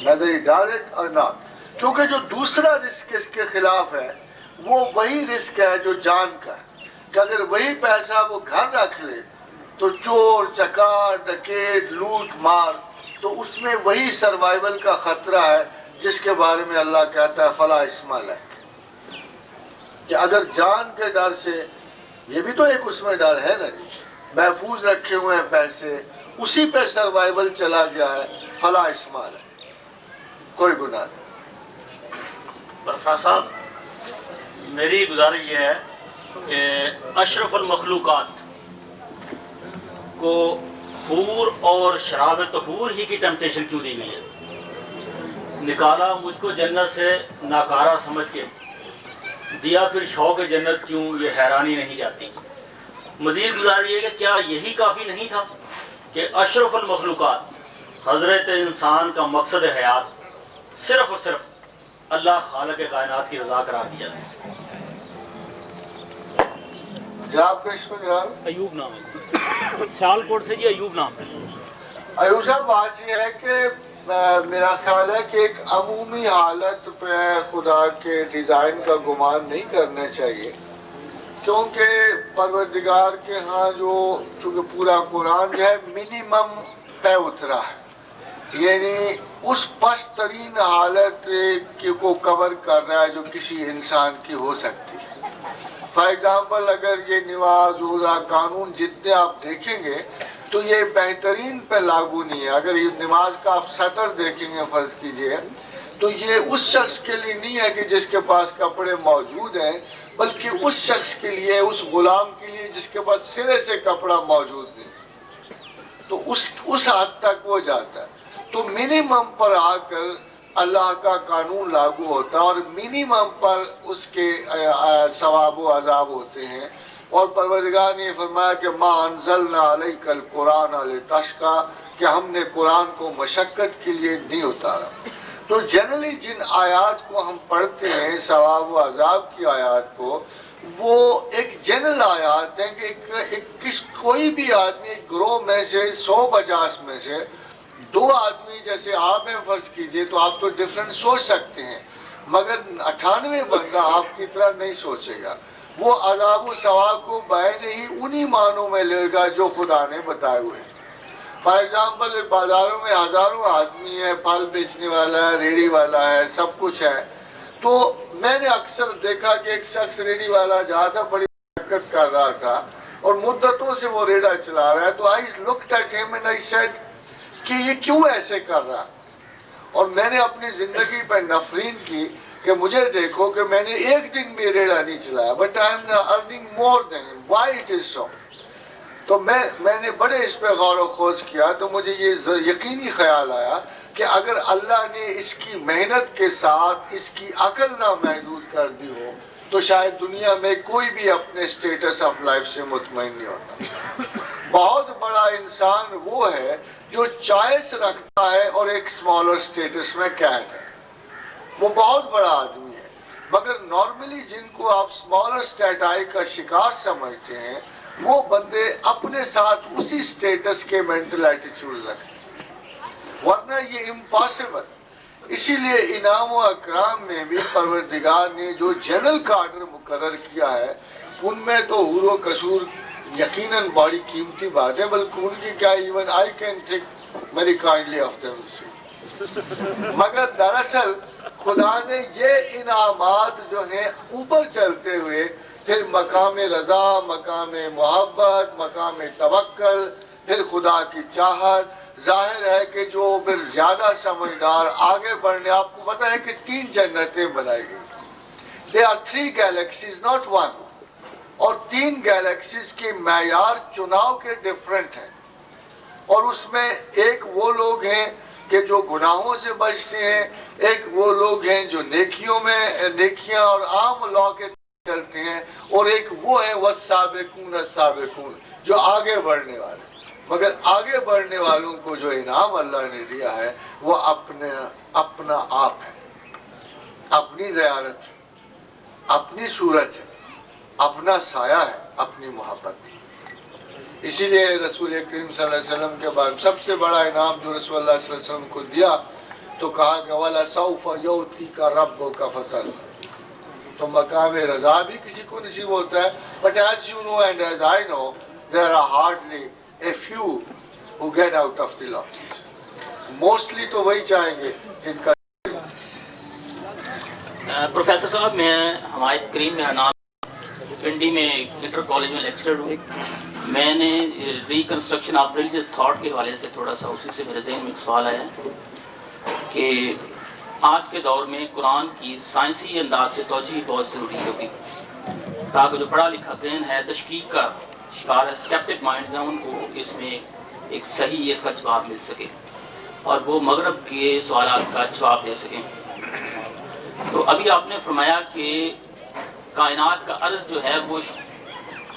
whether he does it or not. کیونکہ جو دوسرا رسک اس کے خلاف ہے وہ وہی رسک ہے جو جان کا ہے کہ اگر وہی پیسہ وہ گھر رکھ لے تو چور چکار ڈکیت لوٹ مار، تو اس میں وہی سروائیول کا خطرہ ہے جس کے بارے میں اللہ کہتا ہے فلا اسمال ہے، کہ اگر جان کے ڈر سے، یہ بھی تو ایک اس میں ڈر ہے نا جی، محفوظ رکھے ہوئے ہیں پیسے، اسی پہ سروائیول چلا گیا ہے، فلا اسمال ہے، کوئی گناہ نہیں.
پروفیسر صاحب، میری گزارش یہ ہے کہ اشرف المخلوقات کو حور اور شراب طہور ہی کی ٹیمپٹیشن کیوں دی گئی ہے؟ نکالا مجھ کو جنت سے ناکارہ سمجھ کے، دیا پھر شوق جنت کیوں، یہ حیرانی نہیں جاتی. مزید گزارش یہ کہ کیا یہی کافی نہیں تھا کہ اشرف المخلوقات حضرت انسان کا مقصد حیات صرف اور صرف اللہ خالق کائنات کی رضا قرار دیا ہے؟
جناب کشمیر جناب
ایوب نام ہے، سیال کوٹ سے جی ایوب نام ہے.
ایوب صاحب بات یہ ہے کہ میرا خیال ہے کہ ایک عمومی حالت پہ خدا کے ڈیزائن کا گمان نہیں کرنا چاہیے، کیونکہ پروردگار کے ہاں جو چونکہ پورا قرآن جو ہے منیمم پہ اترا ہے، یعنی اس پست ترین حالت کو کور کر رہا ہے جو کسی انسان کی ہو سکتی ہے. فار ایگزامپل اگر یہ نماز روزہ قانون جتنے آپ دیکھیں گے تو یہ بہترین پہ لاگو نہیں ہے. اگر یہ نماز کا آپ سطر دیکھیں گے فرض کیجئے تو یہ اس شخص کے لیے نہیں ہے کہ جس کے پاس کپڑے موجود ہیں، بلکہ اس شخص کے لیے، اس غلام کے لیے جس کے پاس سرے سے کپڑا موجود نہیں. تو اس حد تک وہ جاتا ہے. تو منیمم پر آ کر اللہ کا قانون لاگو ہوتا ہے اور منیمم پر اس کے ثواب و عذاب ہوتے ہیں. اور پروردگار نے فرمایا کہ ما انزلنا علیک القرآن لتشقی، کہ ہم نے قرآن کو مشقت کے لیے نہیں اتارا. تو جنرلی جن آیات کو ہم پڑھتے ہیں ثواب و عذاب کی آیات کو، وہ ایک جنرل آیات ہیں کہ کوئی بھی آدمی ایک گروہ میں سے 150 میں سے 2 آدمی جیسے آپ ہیں فرض کیجئے تو آپ تو ڈیفرنٹ سوچ سکتے ہیں، مگر 98 بندہ آپ کی طرح نہیں سوچے گا. وہ عذاب و ثواب کو بعین ہی انہی معنوں میں لے گا جو خدا نے بتائے ہوئے ہیں. فار ایگزامپل بازاروں میں ہزاروں آدمی ہے، پھل بیچنے والا ہے، ریڑھی والا ہے، سب کچھ ہے. تو میں نے اکثر دیکھا کہ ایک شخص ریڑھی والا جہاں تھا بڑی مشقت کر رہا تھا اور مدتوں سے وہ ریڑھا چلا رہا ہے. تو I looked at him and I said کہ یہ کیوں ایسے کر رہا. اور میں نے اپنی زندگی پہ نفرین کی کہ مجھے دیکھو کہ میں نے ایک دن بھی ریڑھا نہیں چلایا، but I am earning more than him. Why it is so؟ تو میں نے بڑے اس پہ غور و خوض کیا تو مجھے یہ یقینی خیال آیا کہ اگر اللہ نے اس کی محنت کے ساتھ اس کی عقل نہ محدود کر دی ہو تو شاید دنیا میں کوئی بھی اپنے سٹیٹس آف لائف سے مطمئن نہیں ہوتا. بہت بڑا انسان وہ ہے جو چوائس رکھتا ہے اور ایک سمالر سٹیٹس میں قید ہے، وہ بہت بڑا آدمی ہے. مگر نارملی جن کو آپ سمالر سٹیٹائی کا شکار سمجھتے ہیں وہ بندے اپنے ساتھ اسی سٹیٹس کے مینٹل ایٹیچیوڈ رکھتے ہیں، ورنہ یہ امپاسبل. اسی لیے انعام و اکرام میں بھی پروردگار نے جو جنرل کارڈر مقرر کیا ہے ان میں تو حور و قصور یقیناً بڑی قیمتی بات ہے، بلکہ ان کی کیا even I can think very kindly of them. مگر دراصل خدا نے یہ انعامات جو ہیں اوپر چلتے ہوئے پھر مقام رضا، مقام محبت، مقام توکل، پھر خدا کی چاہت. ظاہر ہے کہ جو پھر زیادہ سمجھدار آگے بڑھنے، آپ کو پتہ ہے کہ 3 جنتیں بنائی گئی. There are 3 galaxies, not 1. اور 3 گیلیکسیز کے معیار چناؤ کے ڈیفرنٹ ہیں. اور اس میں ایک وہ لوگ ہیں کہ جو گناہوں سے بچتے ہیں، ایک وہ لوگ ہیں جو نیکیاں اور عام لا کے چلتے ہیں، اور ایک وہ ہیں والسابقون السابقون جو آگے بڑھنے والے. مگر آگے بڑھنے والوں کو جو انعام اللہ نے دیا ہے وہ اپنا آپ ہے، اپنی زیارت ہے، اپنی صورت ہے، اپنا سایہ ہے، اپنی محبت ہے. اسی لیے رسول کریم صلی اللہ علیہ وسلم کے بعد سب سے بڑا انعام جو رسول اللہ صلی اللہ علیہ وسلم کو دیا تو کہا کہ وَلَسَوْفَ يُعْطِيكَ رَبُّكَ فَتَرْضَىٰ. تو مقام رضا بھی کسی کو نصیب ہوتا ہے. But as you know and as I know, there are hardly a few who get out of the lottery. Mostly تو وہی چاہیں گے جن کا.
پروفیسر صاحب، میں حمایت کریم میرا نام، پنڈی میں انٹر کالج میں لیکچرر ہوں. میں نے ریکنسٹرکشن آف ریلیجس تھاٹ کے حوالے سے تھوڑا سا اسی سے میرے ذہن میں ایک سوال آیا کہ آج کے دور میں قرآن کی سائنسی انداز سے توجہ بہت ضروری ہوگی تاکہ جو پڑھا لکھا ذہن ہے، تشکیک کا شکار ہے، اسکیپٹک مائنڈز ہیں، ان کو اس میں ایک صحیح اس کا جواب مل سکے اور وہ مغرب کے سوالات کا جواب دے سکیں. تو ابھی آپ نے فرمایا کہ کائنات کا عرض جو ہے وہ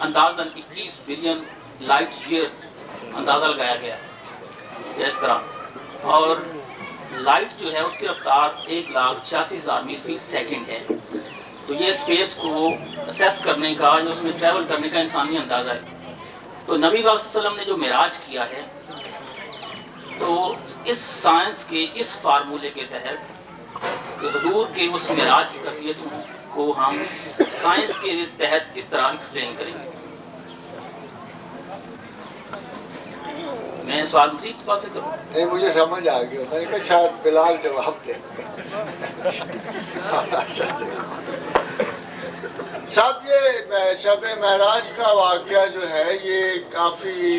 اندازاً 21 بلین لائٹ ایئرز اندازہ لگایا گیا اس طرح، اور لائٹ جو ہے اس کی رفتار 1,86,000 میل فی سیکنڈ ہے. تو یہ اسپیس کو اسیس کرنے کا یا اس میں ٹریول کرنے کا انسانی اندازہ ہے. تو نبی پاک صلی اللہ علیہ وسلم نے جو معراج کیا ہے تو اس سائنس کے اس فارمولے کے تحت کہ حضور کے اس معراج کی کیفیتوں کو ہم سائنس کے تحت کس طرح ایکسپلین کریں گے؟ میں سوال مزید تفصیل سے کروں؟
نہیں، مجھے سمجھ آ گیا. میں نے کہا شاید بلال جواب دے. صاحب، یہ شب معراج کا واقعہ جو ہے یہ کافی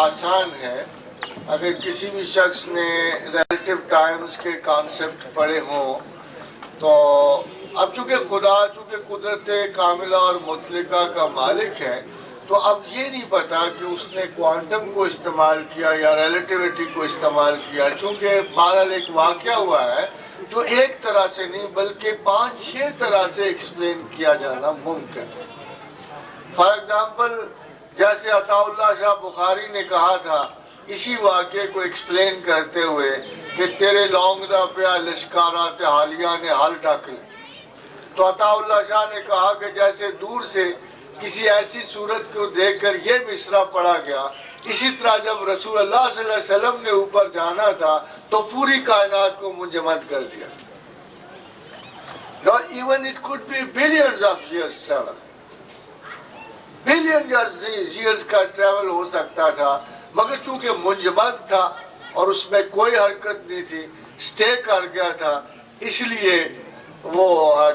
آسان ہے. اگر کسی بھی شخص نے ریلیٹیو ٹائمز کے کانسیپٹ پڑھے ہوں تو اب چونکہ خدا قدرت کاملہ اور مطلقہ کا مالک ہے تو اب یہ نہیں پتا کہ اس نے کوانٹم کو استعمال کیا یا ریلیٹیوٹی کو استعمال کیا، چونکہ بہرحال ایک واقعہ ہوا ہے جو ایک طرح سے نہیں بلکہ 5-6 طرح سے ایکسپلین کیا جانا ممکن ہے۔ فار ایگزامپل جیسے عطا اللہ شاہ بخاری نے کہا تھا اسی واقعے کو ایکسپلین کرتے ہوئے کہ تیرے لونگدا پہ لشکارات حالیہ نے حل ڈھک لے، تو عطا اللہ شاہ نے کہا کہ جیسے دور سے کسی ایسی صورت کو دیکھ کر یہ مصرع پڑھا گیا، اسی طرح جب رسول اللہ صلی اللہ علیہ وسلم نے اوپر جانا تھا تو پوری کائنات کو منجمد کر دیا۔ Even it could be billions of years travel. Billion years کا ٹریول ہو سکتا تھا، مگر چونکہ منجمد تھا اور اس میں کوئی حرکت نہیں تھی، سٹے کر گیا تھا، اس لیے وہ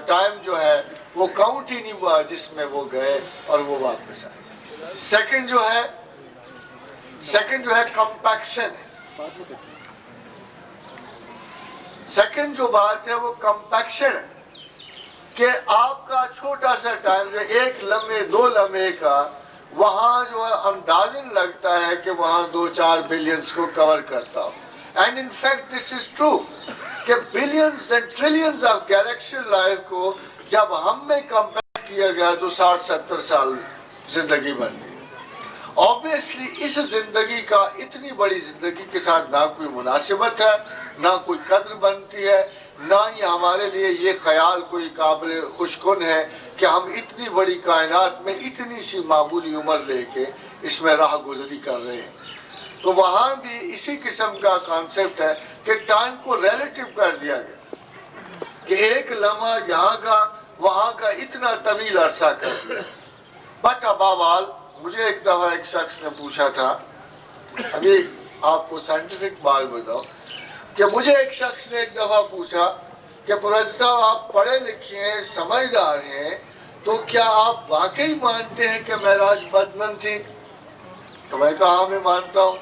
ٹائم جو ہے وہ کاؤنٹ ہی نہیں ہوا جس میں وہ گئے اور وہ واپس آئے۔ سیکنڈ جو ہے کمپیکشن ہے۔ سیکنڈ جو بات ہے وہ کمپیکشن ہے کہ آپ کا چھوٹا سا ٹائم جو 1 لمحے 2 لمحے کا، وہاں جو ہے اندازن لگتا ہے کہ وہاں 2-4 بلینز کو کور کرتا ہو۔ And in fact this is true کہ billions and trillions of galactical life کو جب ہم میں کمپیکٹ کیا گیا تو 60-70 سال زندگی بن گئی۔ آبویسلی اس زندگی کا اتنی بڑی زندگی کے ساتھ نہ کوئی مناسبت ہے، نہ کوئی قدر بنتی ہے، نہ ہی ہمارے لیے یہ خیال کوئی قابل خوشکن ہے کہ ہم اتنی بڑی کائنات میں اتنی سی معمولی عمر لے کے اس میں راہ گزری کر رہے ہیں۔ تو وہاں بھی اسی قسم کا کانسیپٹ ہے کہ ٹائم کو ریلیٹیو کر دیا گیا کہ 1 لمحہ یہاں کا وہاں کا اتنا طویل عرصہ کر دیا۔ بٹ اباوال مجھے ایک دفعہ ایک شخص نے پوچھا تھا، ابھی آپ کو سائنٹیفک بات بتاؤ کہ مجھے ایک شخص نے ایک دفعہ پوچھا کہ پروفیسر صاحب آپ پڑھے لکھے ہیں، سمجھدار ہیں، تو کیا آپ واقعی مانتے ہیں کہ معراج بدنن تھی؟ تو میں کہا ہاں میں مانتا ہوں۔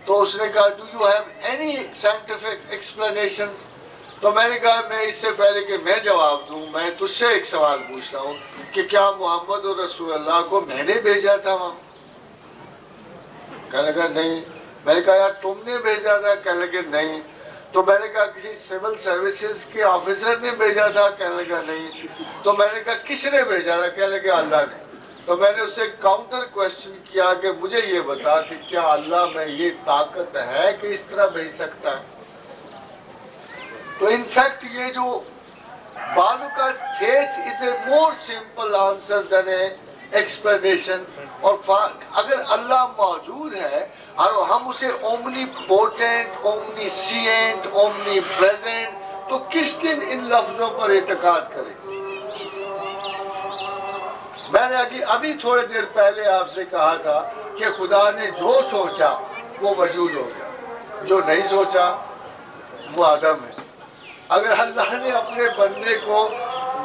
تو اس نے کہا do you have any scientific explanations? تو میں نے کہا میں اس سے پہلے کہ میں جواب دوں میں تجھ سے ایک سوال پوچھتا ہوں کہ کیا محمد اور رسول اللہ کو میں نے بھیجا تھا وہاں؟ کہنے لگا نہیں۔ میں نے کہا یار تم نے بھیجا تھا؟ کہنے لگے نہیں۔ تو میں نے کہا کسی سول سروسز کے آفیسر نے بھیجا تھا؟ کہنے لگا نہیں۔ تو میں نے کہا کس نے بھیجا تھا؟ کہنے لگے اللہ نے۔ تو میں نے اسے کاؤنٹر کوشچن کیا کہ مجھے یہ بتا کہ کیا اللہ میں یہ طاقت ہے کہ اس طرح بھیج سکتا ہے؟ تو انفیکٹ یہ جو بالو کا faith is a more simple answer than an explanation. اور اگر اللہ موجود ہے اور ہم اسے omnipotent, omniscient, omnipresent, تو کس دن ان لفظوں پر اعتقاد کریں؟ میں نے ابھی تھوڑے دیر پہلے آپ سے کہا تھا کہ خدا نے جو سوچا وہ وجود ہو گیا، جو نہیں سوچا وہ عدم ہے۔ اگر اللہ نے اپنے بندے کو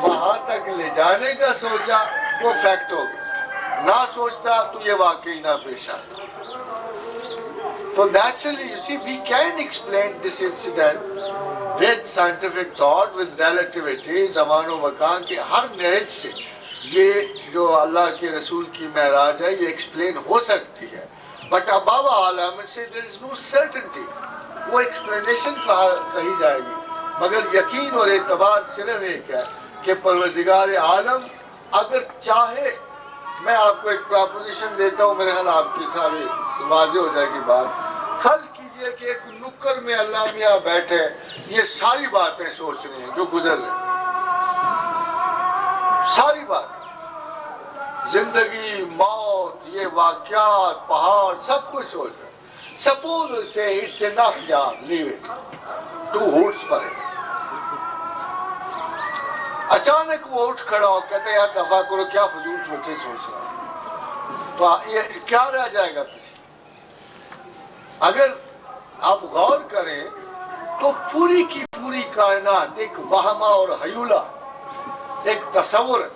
وہاں تک لے جانے کا سوچا وہ فیکٹ ہو گیا، نہ سوچتا تو یہ واقعی نہ پیش آتا۔ تو naturally you see we can explain this incident with scientific thought, with relativity، زمان و مکان کے ہر نہج سے یہ جو اللہ کے رسول کی معراج ہے یہ ایکسپلین ہو سکتی ہے۔ But above all I say there is no certainty، وہ ایکسپلینیشن کہی جائے گی، مگر یقین اور اعتبار صرف ایک ہے کہ پروردگار عالم اگر چاہے، میں آپ کو ایک پراپوزیشن دیتا ہوں، میرے خیال آپ کی ساری واضح ہو جائے گی بات۔ فرض کیجئے کہ ایک نکر میں اللہ میاں بیٹھے یہ ساری باتیں سوچ رہے ہیں جو گزر رہے ہیں، ساری بات، زندگی، موت، یہ واقعات، پہاڑ، سب کچھ سوچ رہے ہیں۔ Suppose say it's enough yaar, leave it, 2 hoots for it۔ اچانک وہ اٹھ کھڑا ہو کہتے ہیں یار دفعہ کرو، کیا فضول سوچے سوچ رہا ہے، تو یہ کیا رہ جائے گا پیچھے؟ اگر آپ غور کریں تو پوری کی پوری کائنات ایک وہمہ اور حیولہ، ایک تصور ہے